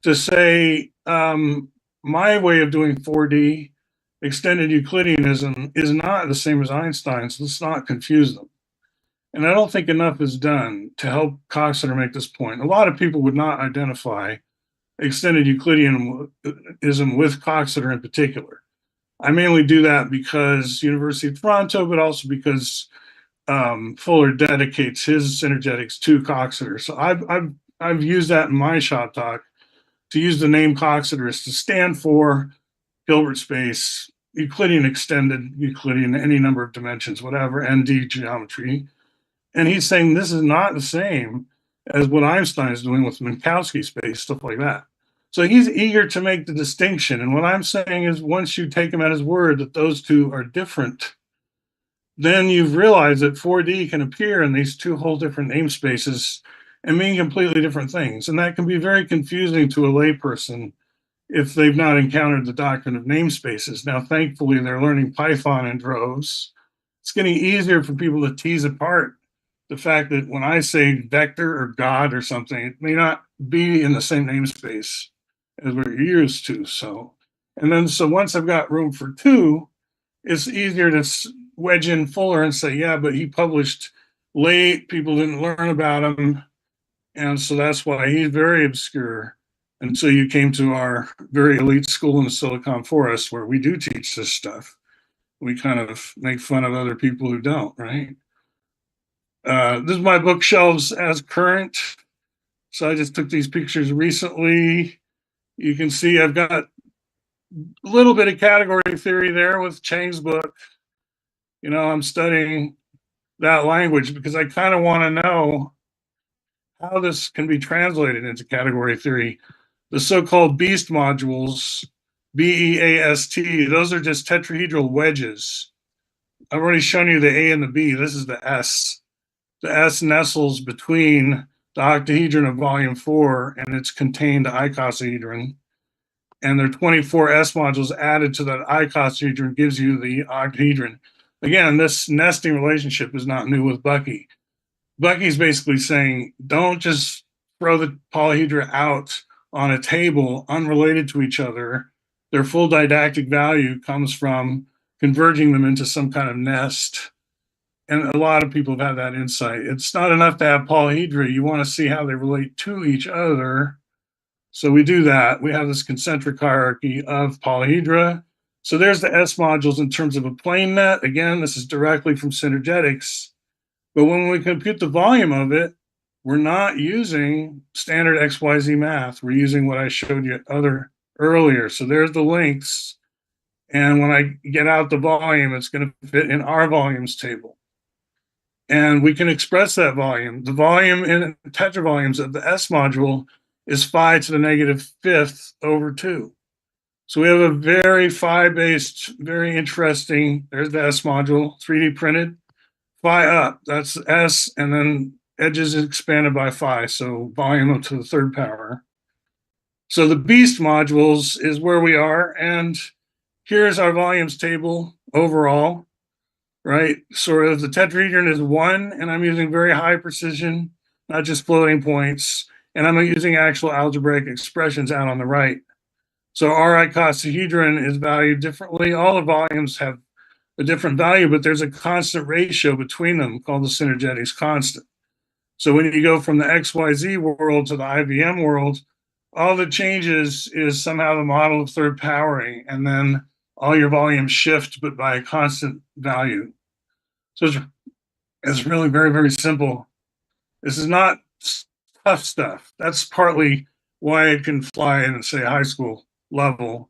to say, my way of doing 4D extended Euclideanism is not the same as Einstein's. Let's not confuse them. And I don't think enough is done to help Coxeter make this point. A lot of people would not identify extended Euclideanism with Coxeter in particular. I mainly do that because University of Toronto, but also because Fuller dedicates his Synergetics to Coxeter. So I've used that in my shop talk to use the name Coxeter is to stand for Hilbert space, Euclidean extended Euclidean, any number of dimensions, whatever, ND geometry. And he's saying this is not the same as what Einstein is doing with Minkowski space, stuff like that. So he's eager to make the distinction. And what I'm saying is once you take him at his word that those two are different, then you've realized that 4D can appear in these two whole different namespaces and mean completely different things. And that can be very confusing to a layperson if they've not encountered the doctrine of namespaces. Now, thankfully, they're learning Python in droves. It's getting easier for people to tease apart the fact that when I say vector or God or something, it may not be in the same namespace as we're used to. So once I've got room for two, it's easier to wedge in Fuller and say, yeah, but he published late, people didn't learn about him. And so that's why he's very obscure until you came to our very elite school in the Silicon Forest where we do teach this stuff. We kind of make fun of other people who don't, right? This is my bookshelves as current. So I just took these pictures recently. You can see I've got a little bit of category theory there with Chang's book. I'm studying that language because I kind of want to know how this can be translated into category theory. The so-called BEAST modules, B-E-A-S-T, those are just tetrahedral wedges. I've already shown you the A and the B. This is the S. The S nestles between the octahedron of volume 4 and its contained icosahedron. And there are 24 S modules added to that icosahedron gives you the octahedron. Again, this nesting relationship is not new with Bucky. Bucky's basically saying, don't just throw the polyhedra out on a table unrelated to each other. Their full didactic value comes from converging them into some kind of nest. And a lot of people have had that insight. It's not enough to have polyhedra. You want to see how they relate to each other. So we do that. We have this concentric hierarchy of polyhedra. So there's the S modules in terms of a plane net. Again, this is directly from Synergetics. But when we compute the volume of it, we're not using standard XYZ math. We're using what I showed you earlier. So there's the links. And when I get out the volume, it's going to fit in our volumes table. And we can express that volume. The volume in tetravolumes of the S module is phi to the negative fifth over 2. So we have a very phi-based, very interesting, there's the S module, 3D printed. Phi up, that's S, and then edges expanded by phi, so volume up to the third power. So the BEAST modules is where we are, and here's our volumes table overall, right? Sort of the tetrahedron is 1, and I'm using very high precision, not just floating points, and I'm using actual algebraic expressions out on the right. So our icosahedron is valued differently. All the volumes have a different value, but there's a constant ratio between them called the Synergetics constant. So when you go from the XYZ world to the IVM world, all that changes is somehow the model of third powering, and then all your volumes shift, but by a constant value. So it's really very, very simple. This is not tough stuff. That's partly why it can fly in, say, high school level.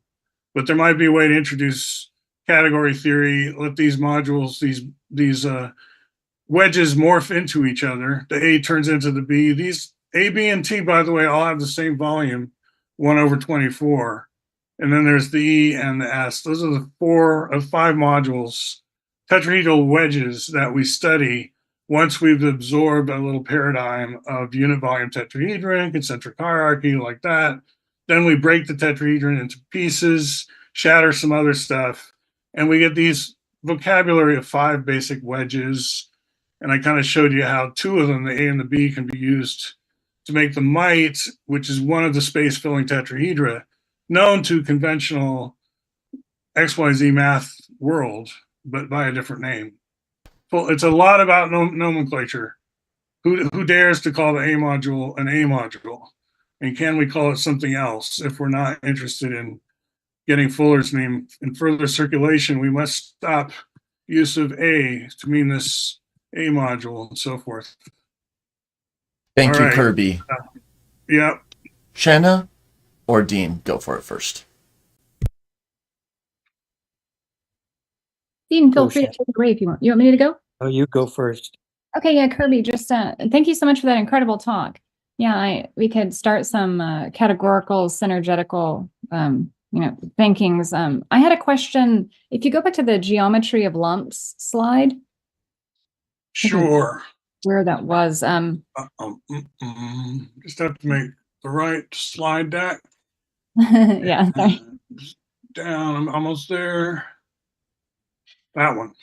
But there might be a way to introduce category theory, let these modules, these wedges morph into each other. The A turns into the B. These A, B, and T, by the way, all have the same volume, 1 over 24. And then there's the E and the S. Those are the 4 of 5 modules, tetrahedral wedges that we study once we've absorbed a little paradigm of unit volume tetrahedron, concentric hierarchy, like that, then we break the tetrahedron into pieces, shatter some other stuff, and we get these vocabulary of 5 basic wedges. And I kind of showed you how 2 of them, the A and the B, can be used to make the mite, which is one of the space-filling tetrahedra, known to conventional XYZ math world, but by a different name. Well, it's a lot about nomenclature. Who dares to call the A module an A module? And can we call it something else if we're not interested in getting Fuller's name in further circulation? We must stop use of A to mean this A module and so forth. Thank All you, right. Kirby. Yeah. Shanna or Dean, go for it first. Dean, feel free to take it away if you want. You want me to go? Oh, you go first. Okay, yeah, Kirby, just thank you so much for that incredible talk. Yeah, we could start some categorical, synergetical, thinkings. I had a question. If you go back to the geometry of lumps slide, Sure. where that was. Just have to make the right slide deck. Yeah, sorry. Down, I'm almost there. That one.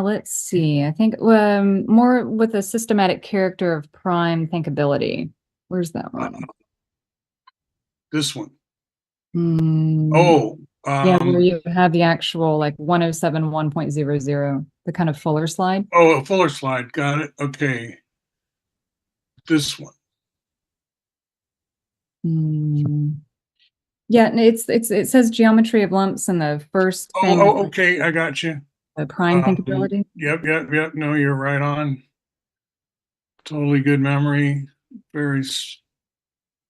Let's see. I think more with a systematic character of prime thinkability. Where's that one? This one. Yeah, where you have the actual like 107 1.00, the kind of Fuller slide. Oh, a Fuller slide. Got it. Okay. This one. Yeah, it says geometry of lumps in the first thing. Oh, okay. I got you. The prime thinkability. Yep. No, you're right on. Totally good memory. Very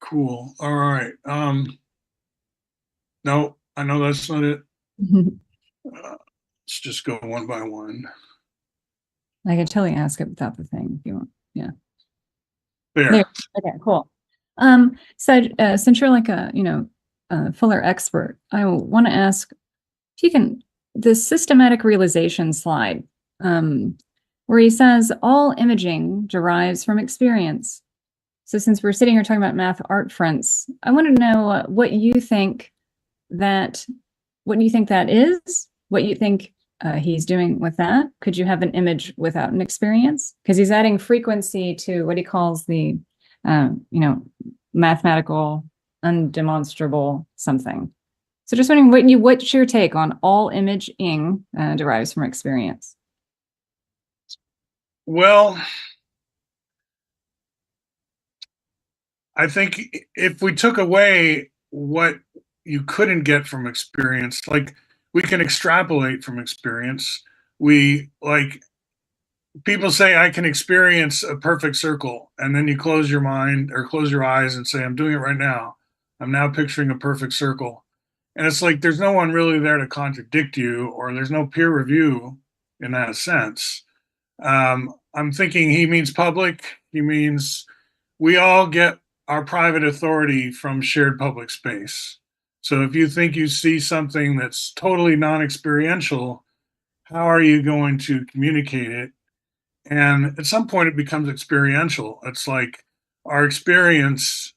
cool. All right. No, I know that's not it. Let's just go one by one. I can totally ask it without the thing if you want. Yeah. There. Okay, cool. So since you're like a Fuller expert, I want to ask if you can the systematic realization slide, where he says all imaging derives from experience. So since we're sitting here talking about math art fronts, I want to know what you think that is, what you think he's doing with that. Could you have an image without an experience? Because he's adding frequency to what he calls the, mathematical, undemonstrable something. So just wondering what's your take on all imaging derives from experience? Well, I think if we took away what you couldn't get from experience, like we can extrapolate from experience. People say I can experience a perfect circle, and then you close your mind or close your eyes and say, I'm doing it right now. I'm now picturing a perfect circle. And it's like there's no one really there to contradict you, or there's no peer review in that sense. I'm thinking he means public. He means we all get our private authority from shared public space. So if you think you see something that's totally non-experiential, how are you going to communicate it? And at some point it becomes experiential. It's like our experience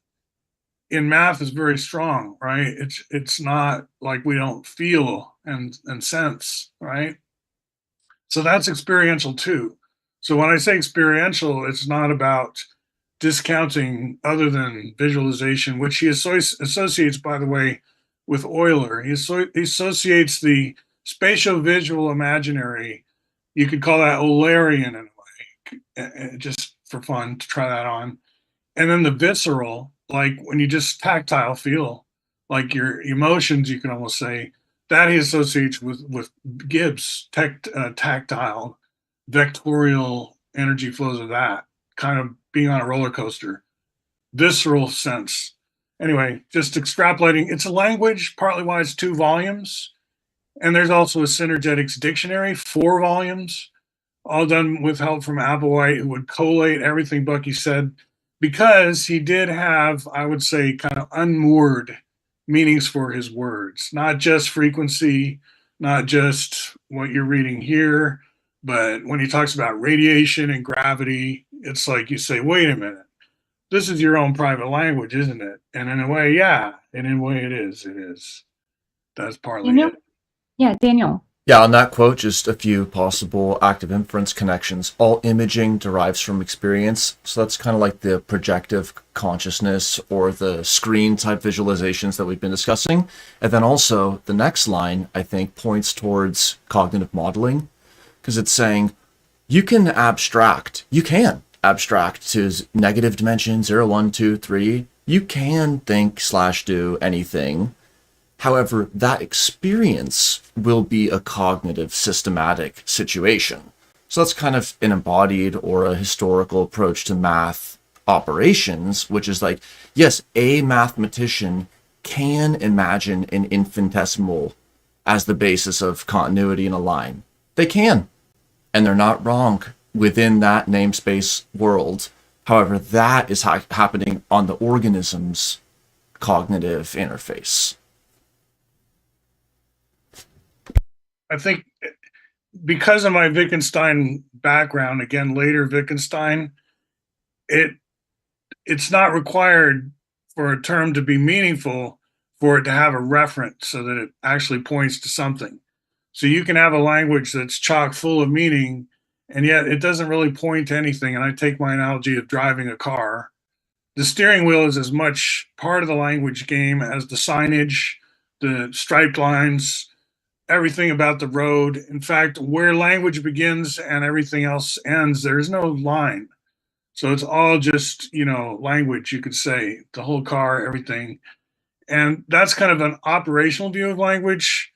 in math is very strong, right? It's not like we don't feel and sense, right? So that's experiential too. So when I say experiential, it's not about discounting other than visualization, which he associates, by the way, with Euler. He associates the spatio-visual imaginary. You could call that Eulerian in a way, just for fun to try that on. And then the visceral, like when you just tactile feel, like your emotions, you can almost say, that he associates with Gibbs, tactile, vectorial energy flows of that, kind of being on a roller coaster, visceral sense. Anyway, just extrapolating. It's a language, partly why it's 2 volumes. And there's also a Synergetics dictionary, 4 volumes, all done with help from Applewhite, who would collate everything Bucky said, because he did have, I would say, kind of unmoored meanings for his words, not just frequency, not just what you're reading here, But when he talks about radiation and gravity, it's like you say, wait a minute, this is your own private language, isn't it? And in a way, yeah, and in a way it is. It is. That's partly Daniel? it. Yeah, Daniel. Yeah, on that quote, just a few possible active inference connections. All imaging derives from experience. So that's kind of like the projective consciousness or the screen type visualizations that we've been discussing. And then also the next line, I think, points towards cognitive modeling, because it's saying you can abstract to negative dimension, 0, 1, 2, 3. You can think / do anything. However, that experience will be a cognitive, systematic situation. So that's kind of an embodied or a historical approach to math operations, which is like, yes, a mathematician can imagine an infinitesimal as the basis of continuity in a line. They can, and they're not wrong within that namespace world. However, that is happening on the organism's cognitive interface. I think because of my Wittgenstein background, again, later Wittgenstein, it's not required for a term to be meaningful for it to have a reference so that it actually points to something. So you can have a language that's chock full of meaning, and yet it doesn't really point to anything. And I take my analogy of driving a car. The steering wheel is as much part of the language game as the signage, the striped lines, everything about the road. In fact, where language begins and everything else ends, there's no line. So it's all just, language, you could say, the whole car, everything. And that's kind of an operational view of language.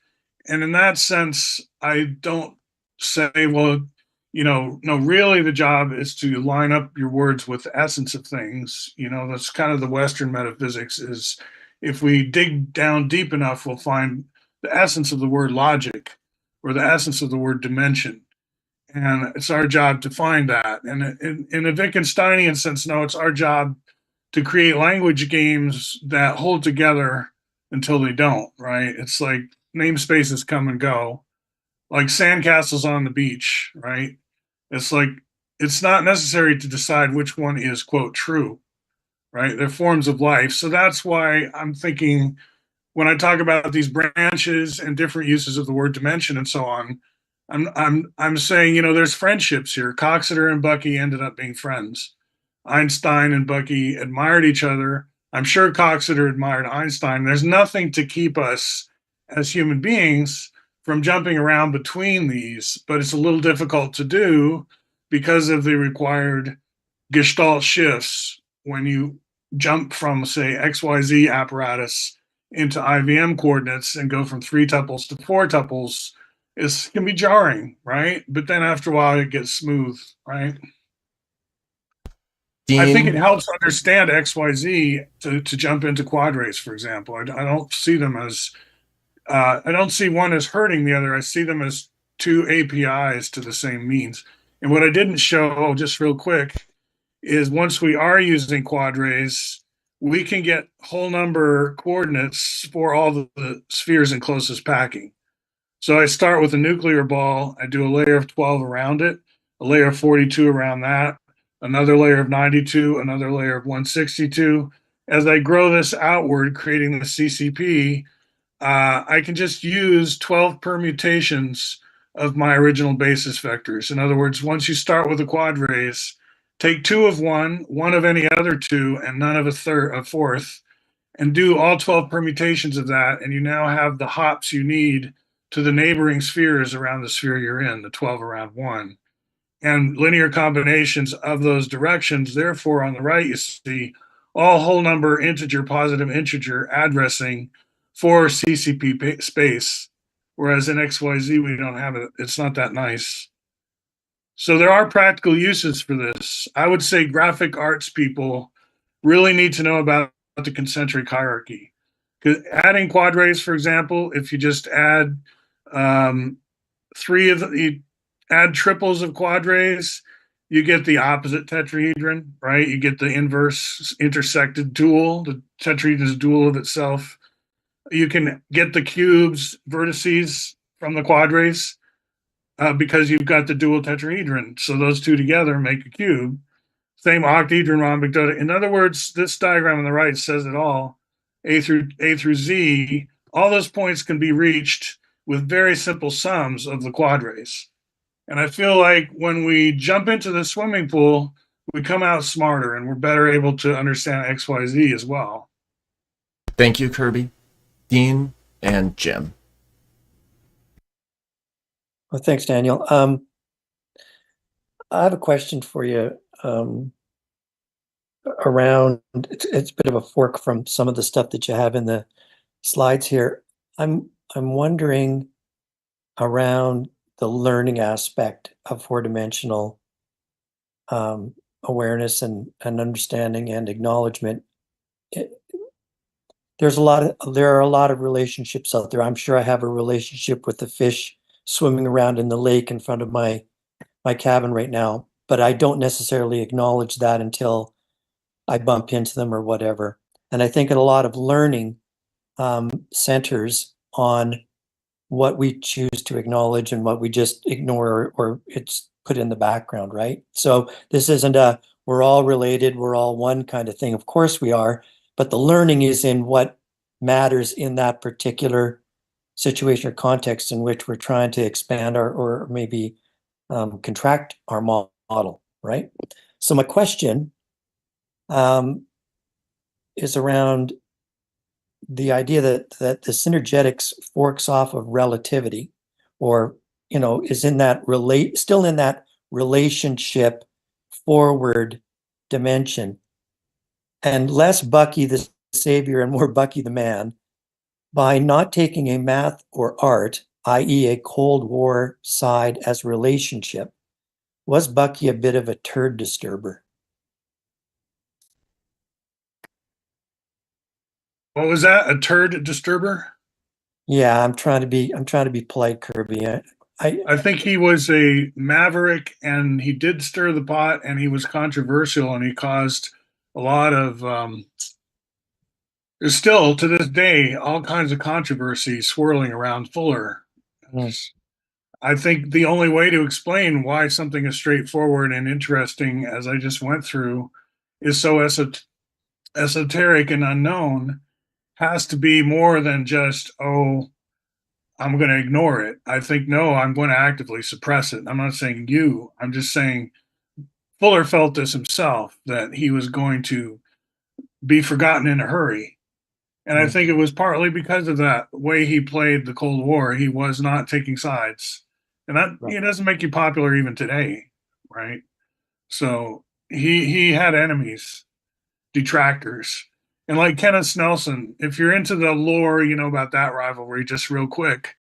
And in that sense, I don't say, well, no, really the job is to line up your words with the essence of things. That's kind of the Western metaphysics is if we dig down deep enough, we'll find the essence of the word logic or the essence of the word dimension. And it's our job to find that. And in a Wittgensteinian sense, no, it's our job to create language games that hold together until they don't, right? It's like namespaces come and go, like sandcastles on the beach, right? It's like it's not necessary to decide which one is, quote, true, right? They're forms of life. So that's why I'm thinking when I talk about these branches and different uses of the word dimension and so on, I'm saying, there's friendships here. Coxeter and Bucky ended up being friends. Einstein and Bucky admired each other. I'm sure Coxeter admired Einstein. There's nothing to keep us as human beings from jumping around between these, but it's a little difficult to do because of the required gestalt shifts when you jump from, say, XYZ apparatus into IVM coordinates and go from 3 tuples to 4 tuples. It can be jarring, right? But then after a while, it gets smooth, right? Dean, I think it helps understand XYZ to jump into quadrates, for example. I don't see them as, I don't see one as hurting the other. I see them as two APIs to the same means. And what I didn't show, just real quick, is once we are using quadrats, we can get whole number coordinates for all the spheres in closest packing. So I start with a nuclear ball. I do a layer of 12 around it, a layer of 42 around that, another layer of 92, another layer of 162. As I grow this outward, creating the CCP, I can just use 12 permutations of my original basis vectors. In other words, once you start with a quadrace, take 2 of one of any other 2, and none of a fourth, and do all 12 permutations of that, and you now have the hops you need to the neighboring spheres around the sphere you're in, the 12 around 1. And linear combinations of those directions. Therefore, on the right, you see all whole number, integer, positive integer addressing for CCP space. Whereas in XYZ, we don't have it. It's not that nice. So there are practical uses for this. I would say graphic arts people really need to know about the concentric hierarchy. Because adding quadrates, for example, if you just add you add triples of quadrates, you get the opposite tetrahedron, right? You get the inverse intersected dual. The tetrahedron is a dual of itself. You can get the cubes, vertices from the quadrates. because you've got the dual tetrahedron. So those two together make a cube. Same octahedron, rhombic, dodecahedron. In other words, this diagram on the right says it all. A through Z, all those points can be reached with very simple sums of the quadrats. And I feel like when we jump into the swimming pool, we come out smarter and we're better able to understand X, Y, Z as well. Thank you, Kirby, Dean, and Jim. Well, thanks, Daniel. I have a question for you around, it's a bit of a fork from some of the stuff that you have in the slides here. I'm wondering around the learning aspect of four-dimensional awareness and understanding and acknowledgement. There are a lot of relationships out there. I'm sure I have a relationship with the fish swimming around in the lake in front of my cabin right now, but I don't necessarily acknowledge that until I bump into them or whatever. And I think a lot of learning centers on what we choose to acknowledge and what we just ignore or it's put in the background, right? So this isn't a we're all related, we're all one kind of thing. Of course we are, but the learning is in what matters in that particular situation or context in which we're trying to expand or maybe contract our model, right? So my question is around the idea that the synergetics forks off of relativity, or is in that still in that relationship forward dimension, and less Bucky the savior and more Bucky the man, by not taking a math or art, i.e. a Cold War side as relationship. Was Bucky a bit of a turd disturber? What was that? A turd disturber? Yeah, I'm trying to be polite, Kirby. I think he was a maverick and he did stir the pot and he was controversial and he caused a lot of there's still to this day all kinds of controversy swirling around Fuller. I think the only way to explain why something is straightforward and interesting, as I just went through, is so esoteric and unknown, has to be more than just, oh, I'm going to ignore it. I think, no, I'm going to actively suppress it. I'm not saying you, I'm just saying Fuller felt this himself, that he was going to be forgotten in a hurry. And I think it was partly because of that way he played the Cold War. He was not taking sides. And that it doesn't make you popular even today, right? So he had enemies, detractors. And like Kenneth Snelson, if you're into the lore, about that rivalry, just real quick,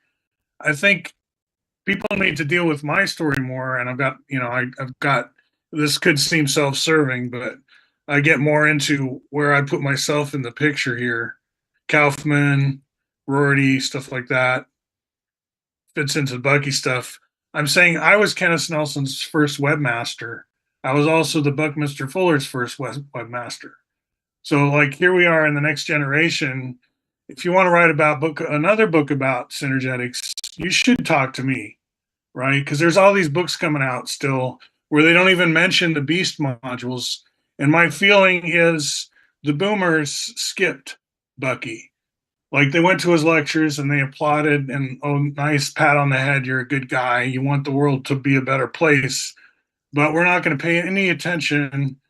I think people need to deal with my story more. And I've got, this could seem self-serving, but I get more into where I put myself in the picture here. Kaufman, Rorty, stuff like that fits into the Bucky stuff. I'm saying I was Kenneth Snelson's first webmaster. I was also the Buckminster Fuller's first webmaster. So, like, here we are in the next generation. If you want to write another book about synergetics, you should talk to me, right? Because there's all these books coming out still where they don't even mention the beast modules. And my feeling is the boomers skipped Bucky. Like, they went to his lectures and they applauded and, oh, nice pat on the head, you're a good guy, you want the world to be a better place, but we're not going to pay any attention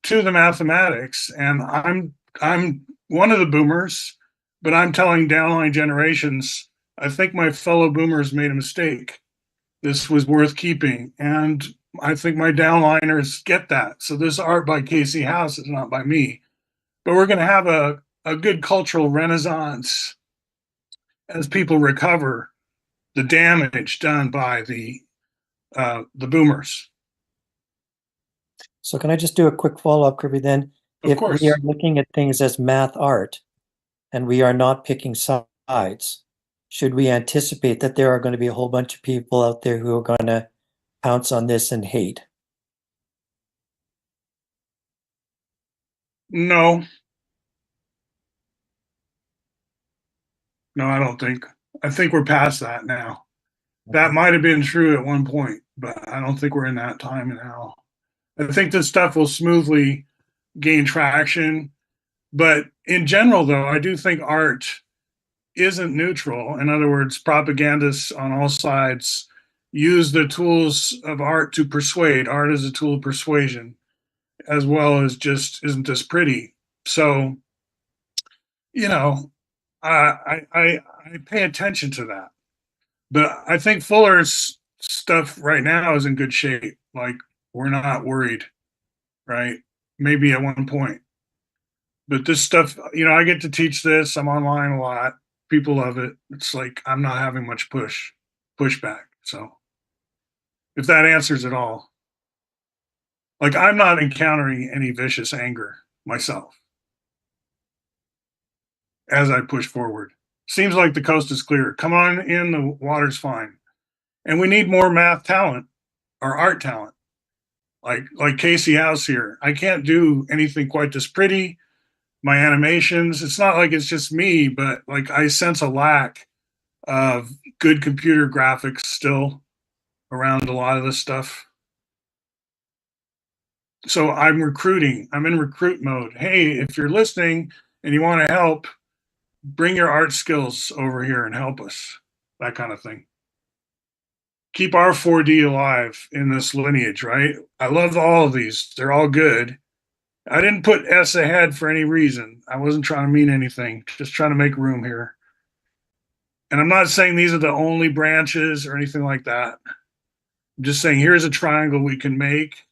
to the mathematics. And I'm one of the boomers, but I'm telling downline generations, I think my fellow boomers made a mistake. This was worth keeping. And I think my downliners get that. So this art by Casey House is not by me. But we're going to have a good cultural renaissance as people recover the damage done by the boomers. So can I just do a quick follow-up, Kirby, then? Of If course. we are looking at things as math art and we are not picking sides, should we anticipate that there are going to be a whole bunch of people out there who are going to pounce on this and hate? No. No, I don't think. I think we're past that now. That might have been true at one point, but I don't think we're in that time now. I think this stuff will smoothly gain traction. But in general, though, I do think art isn't neutral. In other words, propagandists on all sides use the tools of art to persuade. Art is a tool of persuasion, as well as just isn't this pretty. So, you know, I pay attention to that. But I think Fuller's stuff right now is in good shape. Like, we're not worried, right? Maybe at one point. But this stuff, I get to teach this. I'm online a lot. People love it. It's like I'm not having much pushback. So if that answers it all. Like, I'm not encountering any vicious anger myself as I push forward. Seems like the coast is clear. Come on in, the water's fine. And we need more math talent or art talent. Like Casey House here. I can't do anything quite this pretty. My animations, it's not like it's just me, but like I sense a lack of good computer graphics still around a lot of this stuff. So I'm recruiting. I'm in recruit mode. Hey, if you're listening and you want to help, bring your art skills over here and help us. That kind of thing. Keep our 4D alive in this lineage, right? I love all of these. They're all good. I didn't put S ahead for any reason. I wasn't trying to mean anything, just trying to make room here. And I'm not saying these are the only branches or anything like that. I'm just saying here's a triangle we can make.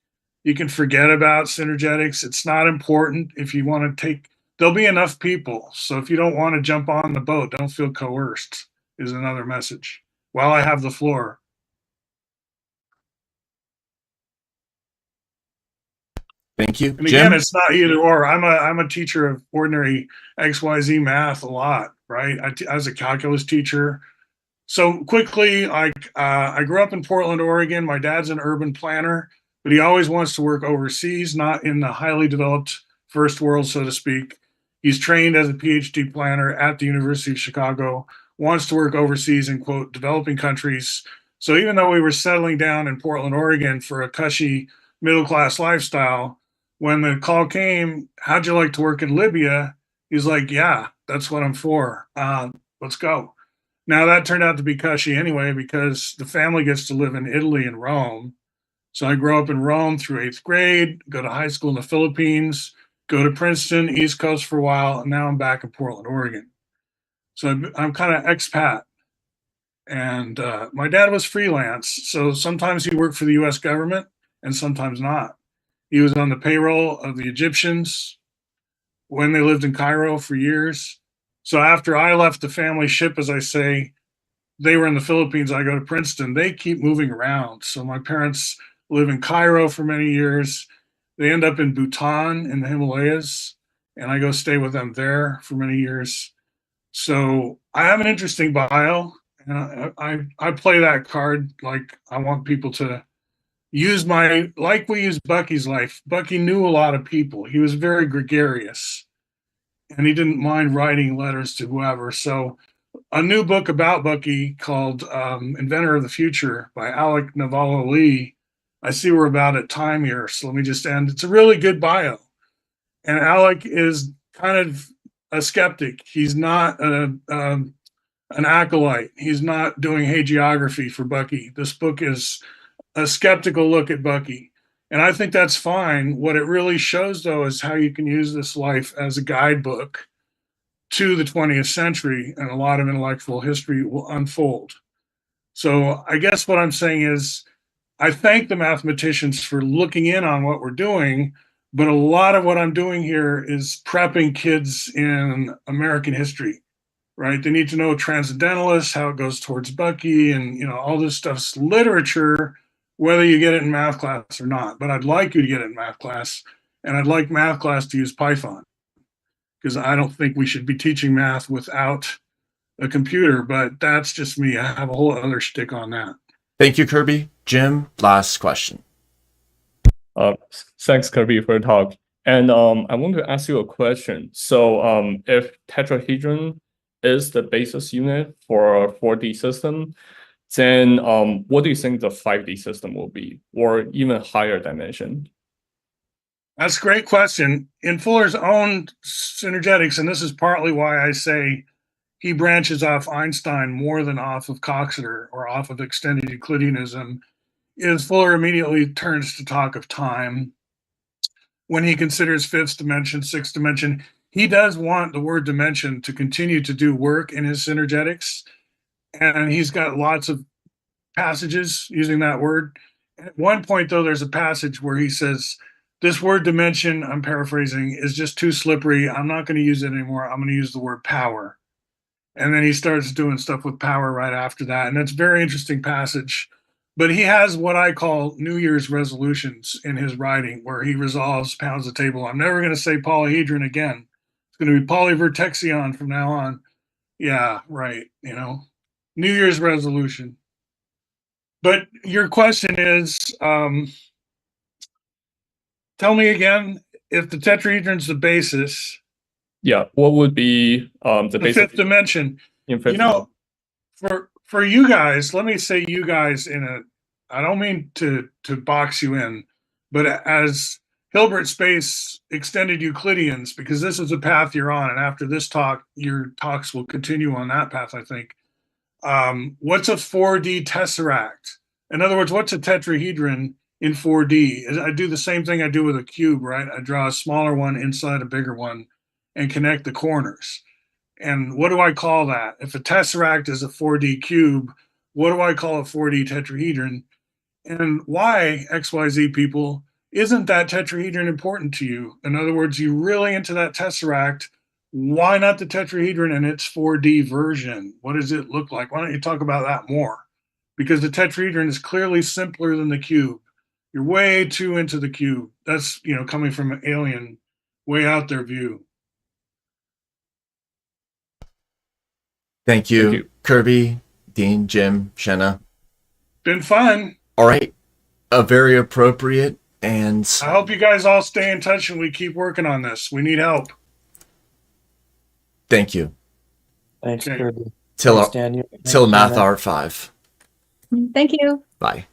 You can forget about Synergetics. It's not important if you want to take, there'll be enough people. So if you don't want to jump on the boat, don't feel coerced, is another message. While I have the floor. Thank you. And again, Jim? it's not either or. I'm a teacher of ordinary XYZ math a lot, right? I was a calculus teacher. So quickly, I grew up in Portland, Oregon. My dad's an urban planner, but he always wants to work overseas, not in the highly developed first world, so to speak. He's trained as a PhD planner at the University of Chicago, wants to work overseas in, quote, developing countries. So even though we were settling down in Portland, Oregon for a cushy middle-class lifestyle, when the call came, how'd you like to work in Libya? He's like, yeah, that's what I'm for. Let's go. Now that turned out to be cushy anyway, because the family gets to live in Italy and Rome. So I grew up in Rome through 8th grade, go to high school in the Philippines, go to Princeton, East Coast for a while, and now I'm back in Portland, Oregon. So I'm kind of expat. And my dad was freelance. So sometimes he worked for the US government and sometimes not. He was on the payroll of the Egyptians when they lived in Cairo for years. So after I left the family ship, as I say, they were in the Philippines, I go to Princeton. They keep moving around. So my parents live in Cairo for many years. They end up in Bhutan in the Himalayas, and I go stay with them there for many years. So I have an interesting bio, and I play that card like I want people to use like we use Bucky's life. Bucky knew a lot of people. He was very gregarious, and he didn't mind writing letters to whoever. So a new book about Bucky called Inventor of the Future by Alec Navallo Lee. I see we're about at time here, so let me just end. It's a really good bio. And Alec is kind of a skeptic. He's not an acolyte. He's not doing hagiography for Bucky. This book is a skeptical look at Bucky. And I think that's fine. What it really shows, though, is how you can use this life as a guidebook to the 20th century, and a lot of intellectual history will unfold. So I guess what I'm saying is I thank the mathematicians for looking in on what we're doing, but a lot of what I'm doing here is prepping kids in American history, right? They need to know Transcendentalists, how it goes towards Bucky, and all this stuff's literature, whether you get it in math class or not. But I'd like you to get it in math class, and I'd like math class to use Python, because I don't think we should be teaching math without a computer, but that's just me. I have a whole other shtick on that. Thank you, Kirby. Jim, last question. Thanks, Kirby, for the talk. And I want to ask you a question. So if tetrahedron is the basis unit for a 4D system, then what do you think the 5D system will be, or even higher dimension? That's a great question. In Fuller's own Synergetics, and this is partly why I say he branches off Einstein more than off of Coxeter or off of extended Euclideanism, is Fuller immediately turns to talk of time. When he considers fifth dimension, sixth dimension, he does want the word dimension to continue to do work in his Synergetics. And he's got lots of passages using that word. At one point, though, there's a passage where he says, this word dimension, I'm paraphrasing, is just too slippery. I'm not going to use it anymore. I'm going to use the word power. And then he starts doing stuff with power right after that. And that's a very interesting passage. But he has what I call New Year's resolutions in his writing, where he resolves, pounds the table. I'm never going to say polyhedron again. It's going to be polyvertexion from now on. Yeah, right. You know, New Year's resolution. But your question is, tell me again, if the tetrahedron's the basis, Yeah, what would be the the basic fifth dimension, in fifth you know, for you guys, let me say you guys I don't mean to box you in, but as Hilbert space extended Euclideans, because this is a path you're on, and after this talk, your talks will continue on that path, I think. What's a 4D tesseract? In other words, what's a tetrahedron in 4D? I do the same thing I do with a cube, right? I draw a smaller one inside a bigger one and connect the corners. And what do I call that? If a tesseract is a 4D cube, what do I call a 4D tetrahedron? And why, XYZ people, isn't that tetrahedron important to you? In other words, you really into that tesseract. Why not the tetrahedron in its 4D version? What does it look like? Why don't you talk about that more? Because the tetrahedron is clearly simpler than the cube. You're way too into the cube. That's, you know, coming from an alien, way out there view. Thank you, Thank you. Kirby, Dean, Jim, Shenna. Been fun. All right. A very appropriate and I hope you guys all stay in touch and we keep working on this. We need help. thank you. Thanks, Okay. Kirby. Till Thanks, Daniel. till Thanks, Math Shanna. Art 5. Thank you. Bye.